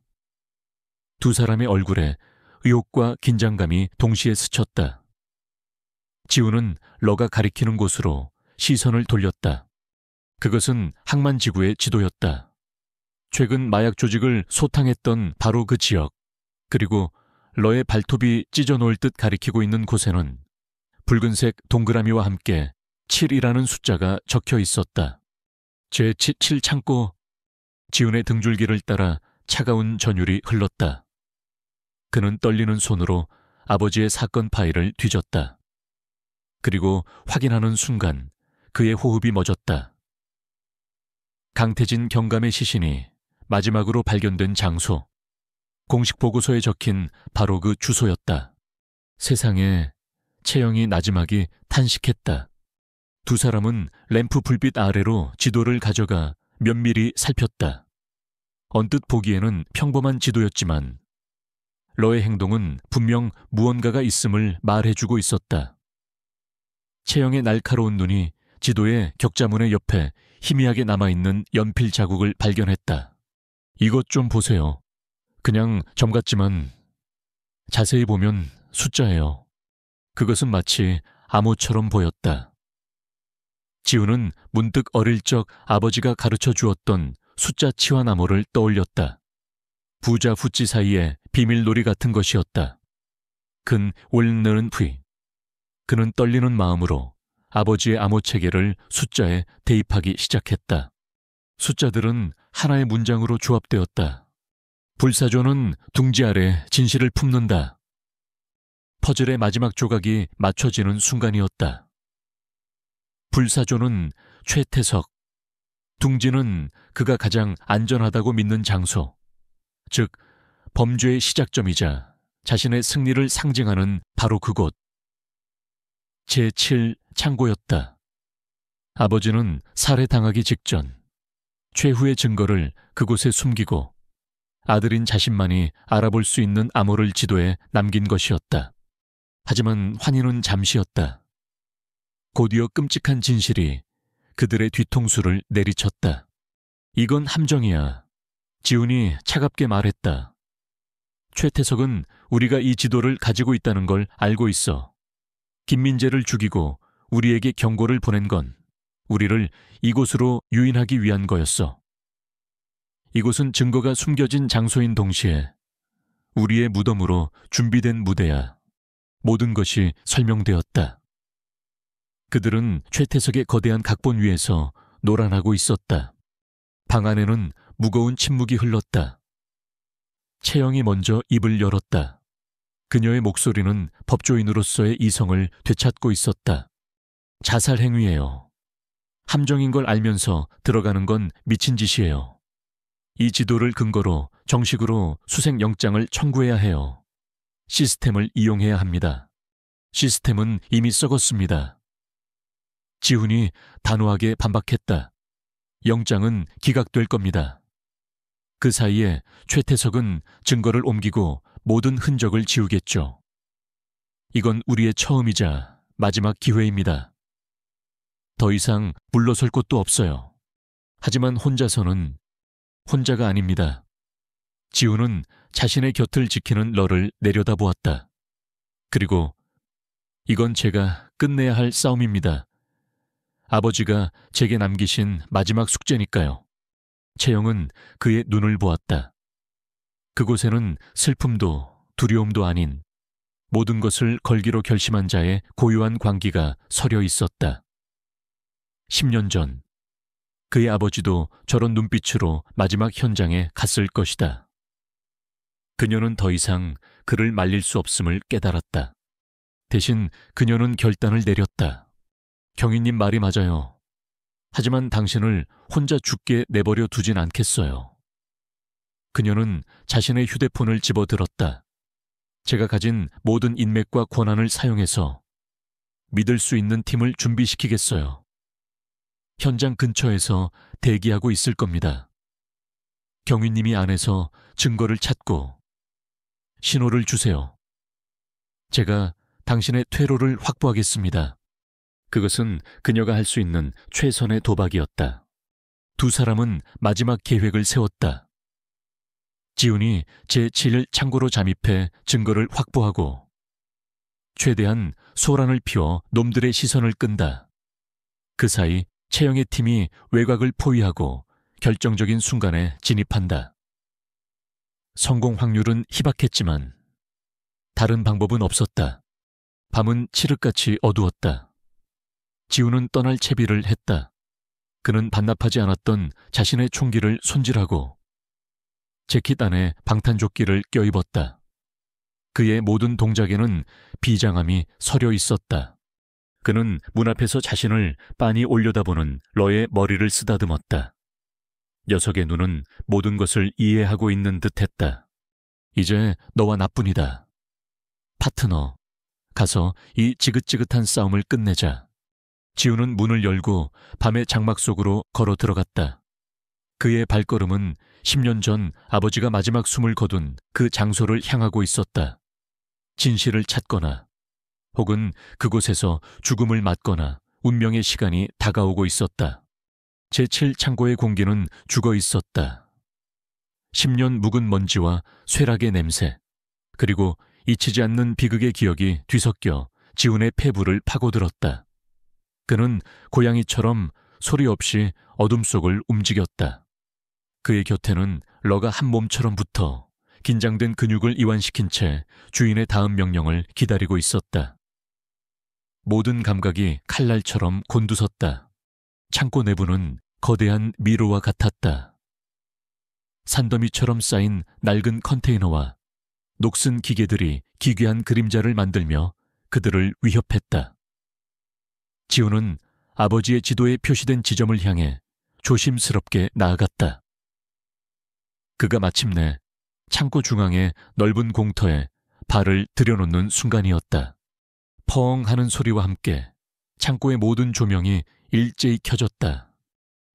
두 사람의 얼굴에 의혹과 긴장감이 동시에 스쳤다. 지훈은 러가 가리키는 곳으로 시선을 돌렸다. 그것은 항만지구의 지도였다. 최근 마약 조직을 소탕했던 바로 그 지역, 그리고 러의 발톱이 찢어놓을 듯 가리키고 있는 곳에는 붉은색 동그라미와 함께 7이라는 숫자가 적혀 있었다. 제7 창고. 지훈의 등줄기를 따라 차가운 전율이 흘렀다. 그는 떨리는 손으로 아버지의 사건 파일을 뒤졌다. 그리고 확인하는 순간 그의 호흡이 멎었다. 강태진 경감의 시신이 마지막으로 발견된 장소, 공식 보고서에 적힌 바로 그 주소였다. 세상에, 채영이 나지막이 탄식했다. 두 사람은 램프 불빛 아래로 지도를 가져가 면밀히 살폈다. 언뜻 보기에는 평범한 지도였지만 러의 행동은 분명 무언가가 있음을 말해주고 있었다. 채영의 날카로운 눈이 지도의 격자문의 옆에 희미하게 남아있는 연필 자국을 발견했다. 이것 좀 보세요. 그냥 점 같지만 자세히 보면 숫자예요. 그것은 마치 암호처럼 보였다. 지훈은 문득 어릴 적 아버지가 가르쳐 주었던 숫자 치환 암호를 떠올렸다. 부자 후찌 사이에 비밀놀이 같은 것이었다. 근 올느는 휘. 그는 떨리는 마음으로 아버지의 암호 체계를 숫자에 대입하기 시작했다. 숫자들은 하나의 문장으로 조합되었다. 불사조는 둥지 아래 진실을 품는다. 퍼즐의 마지막 조각이 맞춰지는 순간이었다. 불사조는 최태석, 둥지는 그가 가장 안전하다고 믿는 장소, 즉 범죄의 시작점이자 자신의 승리를 상징하는 바로 그곳. 제7 창고였다. 아버지는 살해당하기 직전 최후의 증거를 그곳에 숨기고 아들인 자신만이 알아볼 수 있는 암호를 지도에 남긴 것이었다. 하지만 환희는 잠시였다. 곧이어 끔찍한 진실이 그들의 뒤통수를 내리쳤다. 이건 함정이야. 지훈이 차갑게 말했다. 최태석은 우리가 이 지도를 가지고 있다는 걸 알고 있어. 김민재를 죽이고 우리에게 경고를 보낸 건 우리를 이곳으로 유인하기 위한 거였어. 이곳은 증거가 숨겨진 장소인 동시에 우리의 무덤으로 준비된 무대야. 모든 것이 설명되었다. 그들은 최태석의 거대한 각본 위에서 노란하고 있었다. 방 안에는 무거운 침묵이 흘렀다. 채영이 먼저 입을 열었다. 그녀의 목소리는 법조인으로서의 이성을 되찾고 있었다. 자살 행위예요. 함정인 걸 알면서 들어가는 건 미친 짓이에요. 이 지도를 근거로 정식으로 수색 영장을 청구해야 해요. 시스템을 이용해야 합니다. 시스템은 이미 썩었습니다. 지훈이 단호하게 반박했다. 영장은 기각될 겁니다. 그 사이에 최태석은 증거를 옮기고 모든 흔적을 지우겠죠. 이건 우리의 처음이자 마지막 기회입니다. 더 이상 물러설 곳도 없어요. 하지만 혼자가 아닙니다. 지훈은 자신의 곁을 지키는 러를 내려다보았다. 그리고 이건 제가 끝내야 할 싸움입니다. 아버지가 제게 남기신 마지막 숙제니까요. 채영은 그의 눈을 보았다. 그곳에는 슬픔도 두려움도 아닌 모든 것을 걸기로 결심한 자의 고요한 광기가 서려 있었다. 10년 전 그의 아버지도 저런 눈빛으로 마지막 현장에 갔을 것이다. 그녀는 더 이상 그를 말릴 수 없음을 깨달았다. 대신 그녀는 결단을 내렸다. 경위님 말이 맞아요. 하지만 당신을 혼자 죽게 내버려 두진 않겠어요. 그녀는 자신의 휴대폰을 집어들었다. 제가 가진 모든 인맥과 권한을 사용해서 믿을 수 있는 팀을 준비시키겠어요. 현장 근처에서 대기하고 있을 겁니다. 경위님이 안에서 증거를 찾고 신호를 주세요. 제가 당신의 퇴로를 확보하겠습니다. 그것은 그녀가 할 수 있는 최선의 도박이었다. 두 사람은 마지막 계획을 세웠다. 지훈이 제7 창고로 잠입해 증거를 확보하고 최대한 소란을 피워 놈들의 시선을 끈다. 그 사이 채영의 팀이 외곽을 포위하고 결정적인 순간에 진입한다. 성공 확률은 희박했지만 다른 방법은 없었다. 밤은 칠흑같이 어두웠다. 지훈은 떠날 채비를 했다. 그는 반납하지 않았던 자신의 총기를 손질하고 재킷 안에 방탄조끼를 껴입었다. 그의 모든 동작에는 비장함이 서려 있었다. 그는 문 앞에서 자신을 빤히 올려다보는 러의 머리를 쓰다듬었다. 녀석의 눈은 모든 것을 이해하고 있는 듯했다. 이제 너와 나뿐이다. 파트너, 가서 이 지긋지긋한 싸움을 끝내자. 지훈은 문을 열고 밤의 장막 속으로 걸어 들어갔다. 그의 발걸음은 10년 전 아버지가 마지막 숨을 거둔 그 장소를 향하고 있었다. 진실을 찾거나 혹은 그곳에서 죽음을 맞거나 운명의 시간이 다가오고 있었다. 제7 창고의 공기는 죽어 있었다. 10년 묵은 먼지와 쇠락의 냄새, 그리고 잊히지 않는 비극의 기억이 뒤섞여 지훈의 폐부를 파고들었다. 그는 고양이처럼 소리 없이 어둠 속을 움직였다. 그의 곁에는 러가 한 몸처럼 붙어 긴장된 근육을 이완시킨 채 주인의 다음 명령을 기다리고 있었다. 모든 감각이 칼날처럼 곤두섰다. 창고 내부는 거대한 미로와 같았다. 산더미처럼 쌓인 낡은 컨테이너와 녹슨 기계들이 기괴한 그림자를 만들며 그들을 위협했다. 지훈은 아버지의 지도에 표시된 지점을 향해 조심스럽게 나아갔다. 그가 마침내 창고 중앙의 넓은 공터에 발을 들여놓는 순간이었다. 펑 하는 소리와 함께 창고의 모든 조명이 일제히 켜졌다.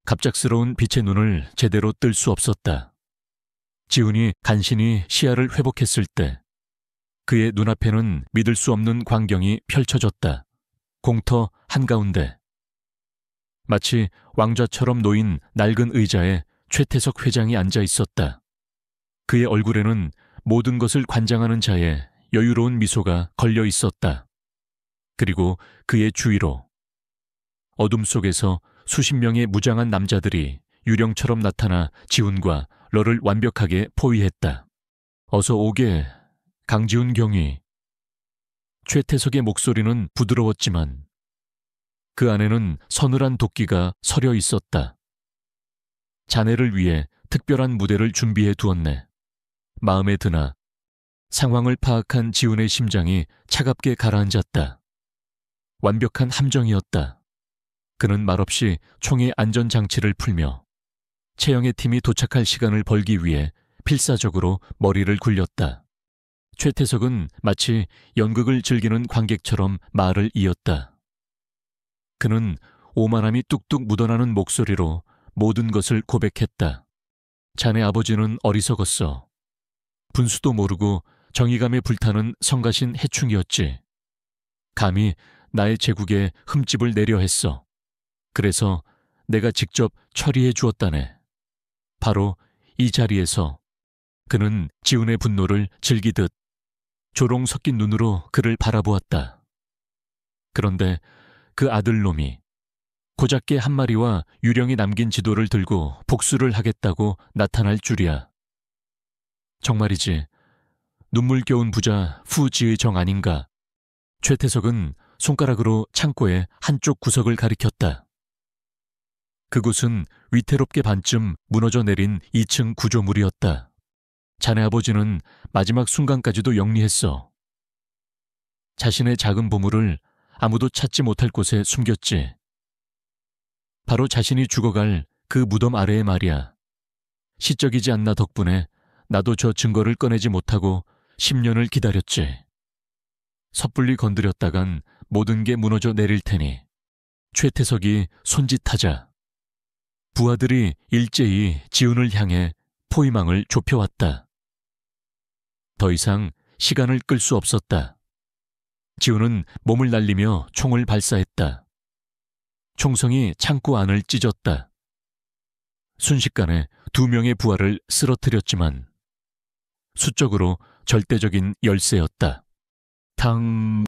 갑작스러운 빛의 눈을 제대로 뜰 수 없었다. 지훈이 간신히 시야를 회복했을 때 그의 눈앞에는 믿을 수 없는 광경이 펼쳐졌다. 공터 한가운데 마치 왕좌처럼 놓인 낡은 의자에 최태석 회장이 앉아 있었다. 그의 얼굴에는 모든 것을 관장하는 자의 여유로운 미소가 걸려 있었다. 그리고 그의 주위로 어둠 속에서 수십 명의 무장한 남자들이 유령처럼 나타나 지훈과 러를 완벽하게 포위했다. 어서 오게, 강지훈 경위. 최태석의 목소리는 부드러웠지만 그 안에는 서늘한 도끼가 서려 있었다. 자네를 위해 특별한 무대를 준비해 두었네. 마음에 드나. 상황을 파악한 지훈의 심장이 차갑게 가라앉았다. 완벽한 함정이었다. 그는 말없이 총의 안전장치를 풀며 채영의 팀이 도착할 시간을 벌기 위해 필사적으로 머리를 굴렸다. 최태석은 마치 연극을 즐기는 관객처럼 말을 이었다. 그는 오만함이 뚝뚝 묻어나는 목소리로 모든 것을 고백했다. 자네 아버지는 어리석었어. 분수도 모르고 정의감에 불타는 성가신 해충이었지. 감히 나의 제국에 흠집을 내려 했어. 그래서 내가 직접 처리해 주었다네. 바로 이 자리에서. 그는 지훈의 분노를 즐기듯 조롱 섞인 눈으로 그를 바라보았다. 그런데 그 아들놈이 고작개 한 마리와 유령이 남긴 지도를 들고 복수를 하겠다고 나타날 줄이야. 정말이지 눈물겨운 부자 후지의 정 아닌가. 최태석은 손가락으로 창고의 한쪽 구석을 가리켰다. 그곳은 위태롭게 반쯤 무너져 내린 2층 구조물이었다. 자네 아버지는 마지막 순간까지도 영리했어. 자신의 작은 보물을 아무도 찾지 못할 곳에 숨겼지. 바로 자신이 죽어갈 그 무덤 아래에 말이야. 시적이지 않나 덕분에 나도 저 증거를 꺼내지 못하고 10년을 기다렸지. 섣불리 건드렸다간 모든 게 무너져 내릴 테니. 최태석이 손짓하자 부하들이 일제히 지훈을 향해 포위망을 좁혀왔다. 더 이상 시간을 끌 수 없었다. 지훈은 몸을 날리며 총을 발사했다. 총성이 창고 안을 찢었다. 순식간에 2명의 부하를 쓰러뜨렸지만 수적으로 절대적인 열세였다. 탕!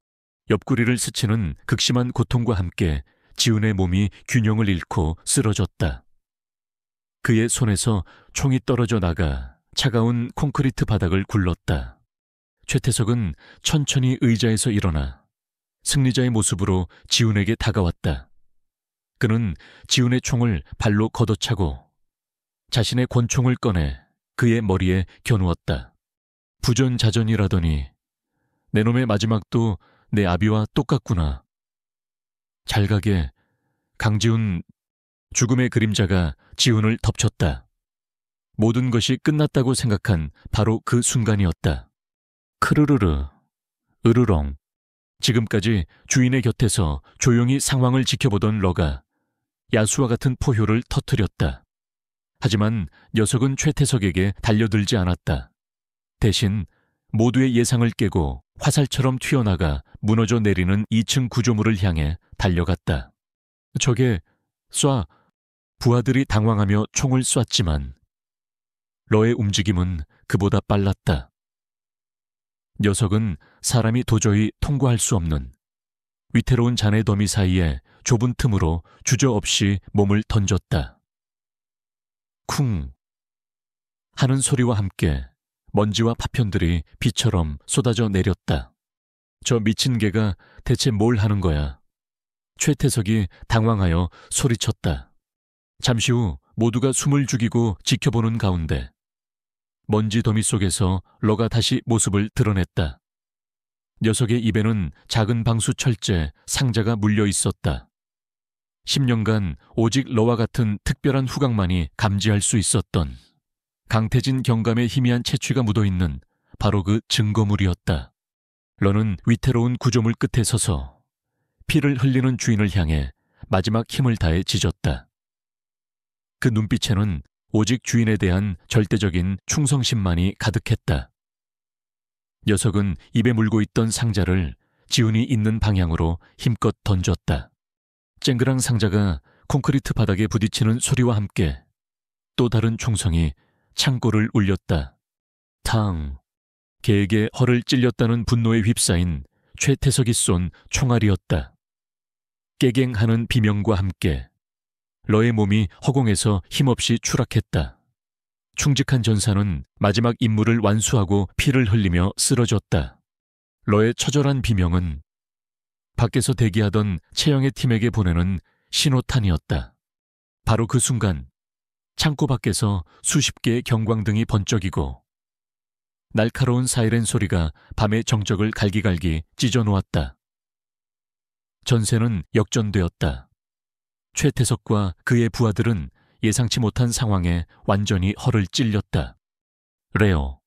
옆구리를 스치는 극심한 고통과 함께 지훈의 몸이 균형을 잃고 쓰러졌다. 그의 손에서 총이 떨어져 나가 차가운 콘크리트 바닥을 굴렀다. 최태석은 천천히 의자에서 일어나 승리자의 모습으로 지훈에게 다가왔다. 그는 지훈의 총을 발로 걷어차고 자신의 권총을 꺼내 그의 머리에 겨누었다. 부전자전이라더니 내 놈의 마지막도 내 아비와 똑같구나. 잘 가게. 강지훈. 죽음의 그림자가 지훈을 덮쳤다. 모든 것이 끝났다고 생각한 바로 그 순간이었다. 크르르르, 으르렁. 지금까지 주인의 곁에서 조용히 상황을 지켜보던 러가 야수와 같은 포효를 터뜨렸다. 하지만 녀석은 최태석에게 달려들지 않았다. 대신 모두의 예상을 깨고 화살처럼 튀어나가 무너져 내리는 2층 구조물을 향해 달려갔다. 저게 쏴! 부하들이 당황하며 총을 쐈지만 러의 움직임은 그보다 빨랐다. 녀석은 사람이 도저히 통과할 수 없는 위태로운 잔해 더미 사이에 좁은 틈으로 주저없이 몸을 던졌다. 쿵! 하는 소리와 함께 먼지와 파편들이 비처럼 쏟아져 내렸다. 저 미친 개가 대체 뭘 하는 거야? 최태석이 당황하여 소리쳤다. 잠시 후 모두가 숨을 죽이고 지켜보는 가운데 먼지 더미 속에서 러가 다시 모습을 드러냈다. 녀석의 입에는 작은 방수 철제 상자가 물려 있었다. 10년간 오직 러와 같은 특별한 후각만이 감지할 수 있었던 강태진 경감의 희미한 채취가 묻어있는 바로 그 증거물이었다. 러는 위태로운 구조물 끝에 서서 피를 흘리는 주인을 향해 마지막 힘을 다해 짖었다. 그 눈빛에는 오직 주인에 대한 절대적인 충성심만이 가득했다. 녀석은 입에 물고 있던 상자를 지훈이 있는 방향으로 힘껏 던졌다. 쨍그랑 상자가 콘크리트 바닥에 부딪히는 소리와 함께 또 다른 총성이 창고를 울렸다. 탕! 개에게 허를 찔렸다는 분노에 휩싸인 최태석이 쏜 총알이었다. 깨갱하는 비명과 함께 러의 몸이 허공에서 힘없이 추락했다. 충직한 전사는 마지막 임무를 완수하고 피를 흘리며 쓰러졌다. 러의 처절한 비명은 밖에서 대기하던 채영의 팀에게 보내는 신호탄이었다. 바로 그 순간 창고 밖에서 수십 개의 경광등이 번쩍이고 날카로운 사이렌 소리가 밤의 정적을 갈기갈기 찢어놓았다. 전세는 역전되었다. 최태석과 그의 부하들은 예상치 못한 상황에 완전히 허를 찔렸다. 레어,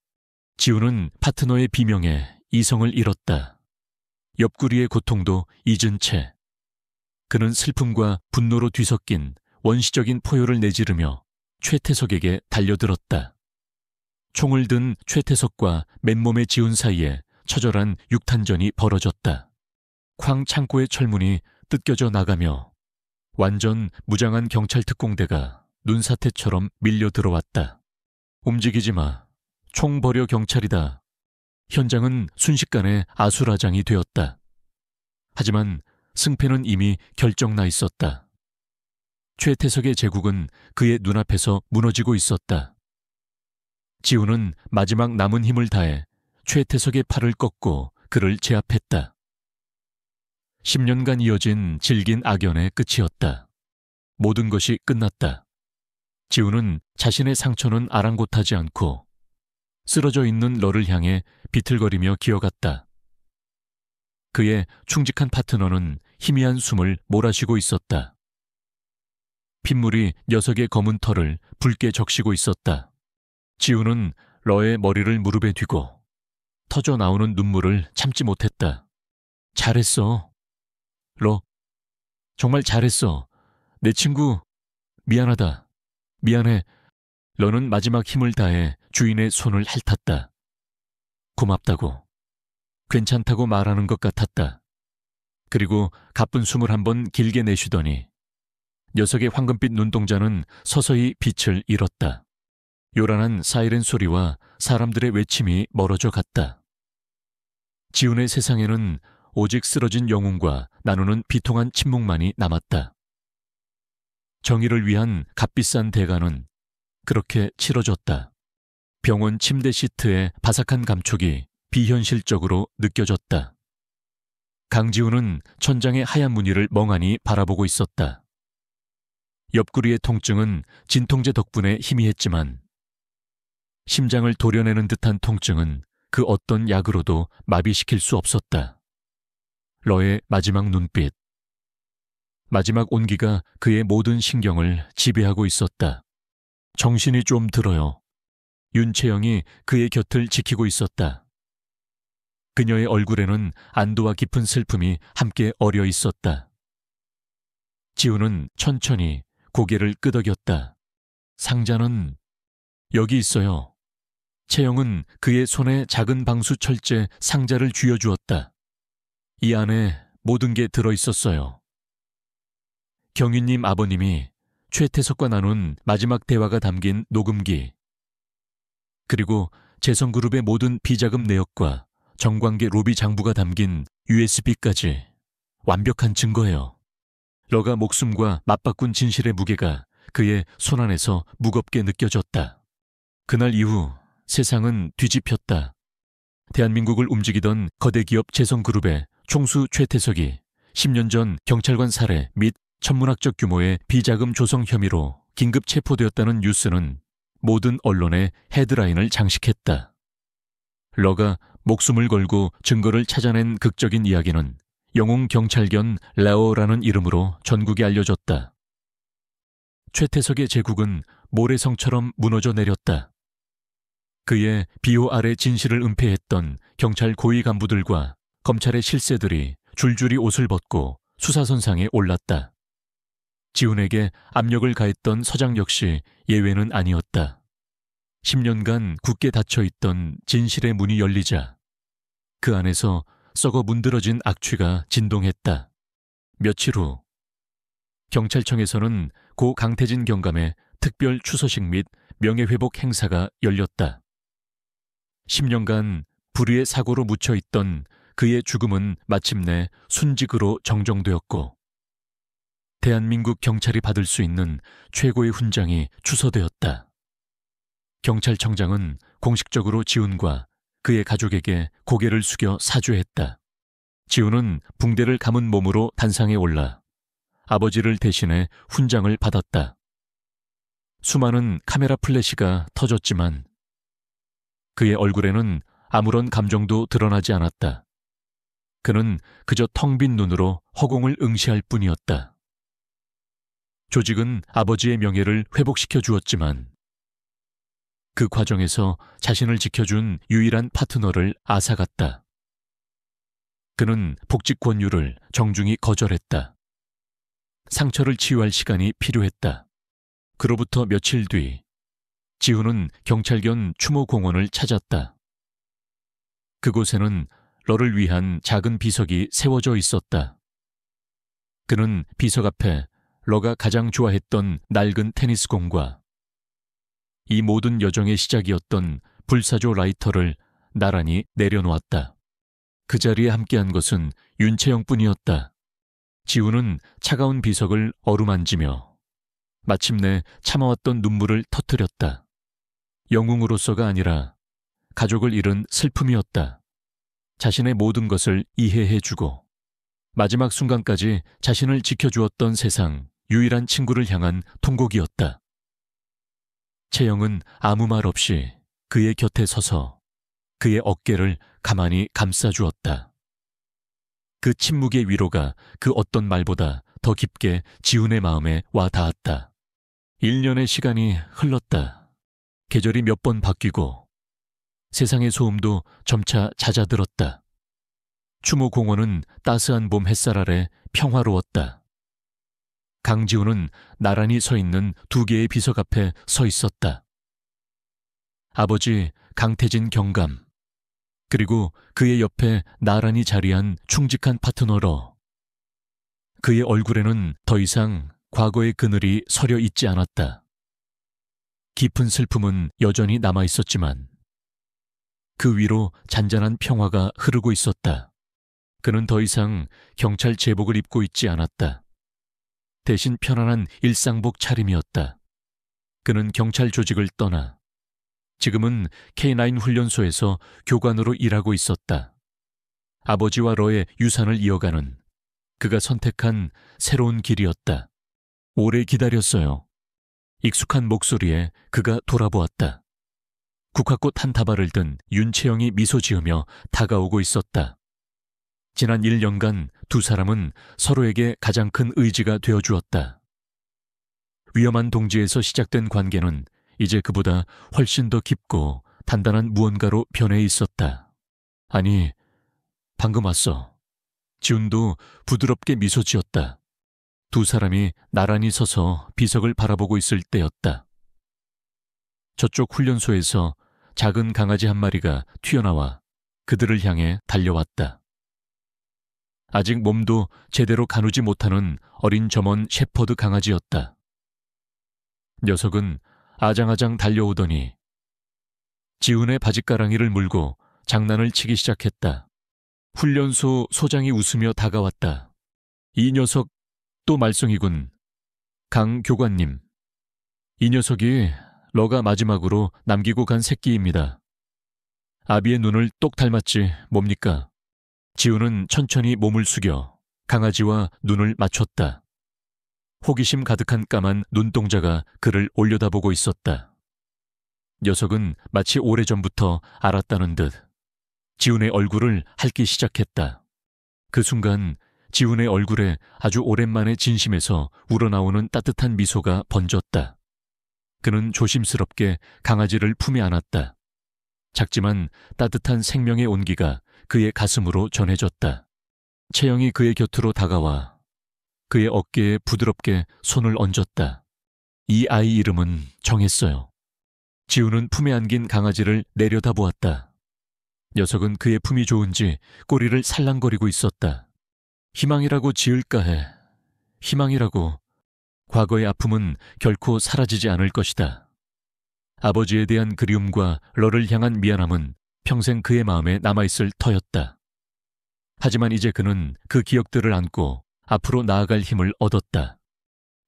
지우는 파트너의 비명에 이성을 잃었다. 옆구리의 고통도 잊은 채 그는 슬픔과 분노로 뒤섞인 원시적인 포효를 내지르며 최태석에게 달려들었다. 총을 든 최태석과 맨몸의 지훈 사이에 처절한 육탄전이 벌어졌다. 쾅 창고의 철문이 뜯겨져 나가며 완전 무장한 경찰 특공대가 눈사태처럼 밀려 들어왔다. 움직이지 마. 총 버려 경찰이다. 현장은 순식간에 아수라장이 되었다. 하지만 승패는 이미 결정나 있었다. 최태석의 제국은 그의 눈앞에서 무너지고 있었다. 지우는 마지막 남은 힘을 다해 최태석의 팔을 꺾고 그를 제압했다. 10년간 이어진 질긴 악연의 끝이었다. 모든 것이 끝났다. 지우는 자신의 상처는 아랑곳하지 않고 쓰러져 있는 러를 향해 비틀거리며 기어갔다. 그의 충직한 파트너는 희미한 숨을 몰아쉬고 있었다. 핏물이 녀석의 검은 털을 붉게 적시고 있었다. 지우는 러의 머리를 무릎에 뉘고 터져 나오는 눈물을 참지 못했다. 잘했어. 러, 정말 잘했어. 내 친구, 미안하다. 미안해. 러는 마지막 힘을 다해 주인의 손을 핥았다. 고맙다고. 괜찮다고 말하는 것 같았다. 그리고 가쁜 숨을 한번 길게 내쉬더니 녀석의 황금빛 눈동자는 서서히 빛을 잃었다. 요란한 사이렌 소리와 사람들의 외침이 멀어져 갔다. 지훈의 세상에는 오직 쓰러진 영웅과 나누는 비통한 침묵만이 남았다. 정의를 위한 값비싼 대가는 그렇게 치러졌다. 병원 침대 시트의 바삭한 감촉이 비현실적으로 느껴졌다. 강지훈은 천장의 하얀 무늬를 멍하니 바라보고 있었다. 옆구리의 통증은 진통제 덕분에 희미했지만 심장을 도려내는 듯한 통증은 그 어떤 약으로도 마비시킬 수 없었다. 러의 마지막 눈빛. 마지막 온기가 그의 모든 신경을 지배하고 있었다. 정신이 좀 들어요. 윤채영이 그의 곁을 지키고 있었다. 그녀의 얼굴에는 안도와 깊은 슬픔이 함께 어려 있었다. 지우는 천천히 고개를 끄덕였다. 상자는 여기 있어요. 채영은 그의 손에 작은 방수 철제 상자를 쥐어주었다. 이 안에 모든 게 들어있었어요. 경윤님 아버님이 최태석과 나눈 마지막 대화가 담긴 녹음기, 그리고 재성그룹의 모든 비자금 내역과 정관계 로비 장부가 담긴 USB까지 완벽한 증거예요. 러가 목숨과 맞바꾼 진실의 무게가 그의 손안에서 무겁게 느껴졌다. 그날 이후 세상은 뒤집혔다. 대한민국을 움직이던 거대 기업 재성그룹의 총수 최태석이 10년 전 경찰관 살해 및 천문학적 규모의 비자금 조성 혐의로 긴급 체포되었다는 뉴스는 모든 언론의 헤드라인을 장식했다. 러가 목숨을 걸고 증거를 찾아낸 극적인 이야기는 영웅 경찰견 레오라는 이름으로 전국에 알려졌다. 최태석의 제국은 모래성처럼 무너져 내렸다. 그의 비호 아래 진실을 은폐했던 경찰 고위 간부들과 검찰의 실세들이 줄줄이 옷을 벗고 수사선상에 올랐다. 지훈에게 압력을 가했던 서장 역시 예외는 아니었다. 10년간 굳게 닫혀있던 진실의 문이 열리자 그 안에서 썩어 문드러진 악취가 진동했다. 며칠 후 경찰청에서는 고 강태진 경감의 특별 추서식 및 명예회복 행사가 열렸다. 10년간 불의의 사고로 묻혀있던 그의 죽음은 마침내 순직으로 정정되었고 대한민국 경찰이 받을 수 있는 최고의 훈장이 추서되었다. 경찰청장은 공식적으로 지훈과 그의 가족에게 고개를 숙여 사죄했다. 지훈은 붕대를 감은 몸으로 단상에 올라 아버지를 대신해 훈장을 받았다. 수많은 카메라 플래시가 터졌지만 그의 얼굴에는 아무런 감정도 드러나지 않았다. 그는 그저 텅 빈 눈으로 허공을 응시할 뿐이었다. 조직은 아버지의 명예를 회복시켜 주었지만 그 과정에서 자신을 지켜준 유일한 파트너를 앗아갔다. 그는 복직 권유를 정중히 거절했다. 상처를 치유할 시간이 필요했다. 그로부터 며칠 뒤 지훈은 경찰견 추모공원을 찾았다. 그곳에는 러를 위한 작은 비석이 세워져 있었다. 그는 비석 앞에 러가 가장 좋아했던 낡은 테니스공과 이 모든 여정의 시작이었던 불사조 라이터를 나란히 내려놓았다. 그 자리에 함께한 것은 윤채영뿐이었다. 지훈은 차가운 비석을 어루만지며 마침내 참아왔던 눈물을 터뜨렸다. 영웅으로서가 아니라 가족을 잃은 슬픔이었다. 자신의 모든 것을 이해해주고 마지막 순간까지 자신을 지켜주었던 세상 유일한 친구를 향한 통곡이었다. 채영은 아무 말 없이 그의 곁에 서서 그의 어깨를 가만히 감싸주었다. 그 침묵의 위로가 그 어떤 말보다 더 깊게 지훈의 마음에 와 닿았다. 1년의 시간이 흘렀다. 계절이 몇 번 바뀌고 세상의 소음도 점차 잦아들었다. 추모공원은 따스한 봄 햇살 아래 평화로웠다. 강지훈은 나란히 서 있는 두 개의 비석 앞에 서 있었다. 아버지 강태진 경감, 그리고 그의 옆에 나란히 자리한 충직한 파트너러. 그의 얼굴에는 더 이상 과거의 그늘이 서려 있지 않았다. 깊은 슬픔은 여전히 남아 있었지만 그 위로 잔잔한 평화가 흐르고 있었다. 그는 더 이상 경찰 제복을 입고 있지 않았다. 대신 편안한 일상복 차림이었다. 그는 경찰 조직을 떠나 지금은 K9 훈련소에서 교관으로 일하고 있었다. 아버지와 러의 유산을 이어가는 그가 선택한 새로운 길이었다. 오래 기다렸어요. 익숙한 목소리에 그가 돌아보았다. 국화꽃 한 다발을 든 윤채영이 미소 지으며 다가오고 있었다. 지난 1년간 두 사람은 서로에게 가장 큰 의지가 되어주었다. 위험한 동지에서 시작된 관계는 이제 그보다 훨씬 더 깊고 단단한 무언가로 변해 있었다. 아니, 방금 왔어. 지훈도 부드럽게 미소 지었다. 두 사람이 나란히 서서 비석을 바라보고 있을 때였다. 저쪽 훈련소에서 작은 강아지 한 마리가 튀어나와 그들을 향해 달려왔다. 아직 몸도 제대로 가누지 못하는 어린 점원 shepherd 강아지였다. 녀석은 아장아장 달려오더니 지훈의 바짓가랑이를 물고 장난을 치기 시작했다. 훈련소 소장이 웃으며 다가왔다. 이 녀석 또 말썽이군. 강 교관님. 이 녀석이 러가 마지막으로 남기고 간 새끼입니다. 아비의 눈을 똑 닮았지 뭡니까? 지훈은 천천히 몸을 숙여 강아지와 눈을 맞췄다. 호기심 가득한 까만 눈동자가 그를 올려다보고 있었다. 녀석은 마치 오래전부터 알았다는 듯 지훈의 얼굴을 핥기 시작했다. 그 순간 지훈의 얼굴에 아주 오랜만에 진심에서 우러나오는 따뜻한 미소가 번졌다. 그는 조심스럽게 강아지를 품에 안았다. 작지만 따뜻한 생명의 온기가 그의 가슴으로 전해졌다. 채영이 그의 곁으로 다가와 그의 어깨에 부드럽게 손을 얹었다. 이 아이 이름은 정했어요. 지훈은 품에 안긴 강아지를 내려다보았다. 녀석은 그의 품이 좋은지 꼬리를 살랑거리고 있었다. 희망이라고 지을까 해. 희망이라고. 과거의 아픔은 결코 사라지지 않을 것이다. 아버지에 대한 그리움과 러를 향한 미안함은 평생 그의 마음에 남아있을 터였다. 하지만 이제 그는 그 기억들을 안고 앞으로 나아갈 힘을 얻었다.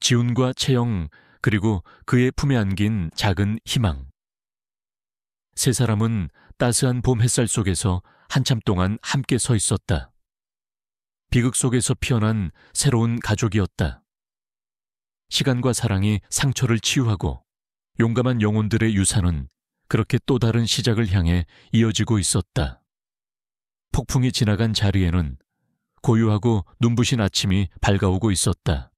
지훈과 채영, 그리고 그의 품에 안긴 작은 희망. 세 사람은 따스한 봄 햇살 속에서 한참 동안 함께 서 있었다. 비극 속에서 피어난 새로운 가족이었다. 시간과 사랑이 상처를 치유하고 용감한 영혼들의 유산은 그렇게 또 다른 시작을 향해 이어지고 있었다. 폭풍이 지나간 자리에는 고요하고 눈부신 아침이 밝아오고 있었다.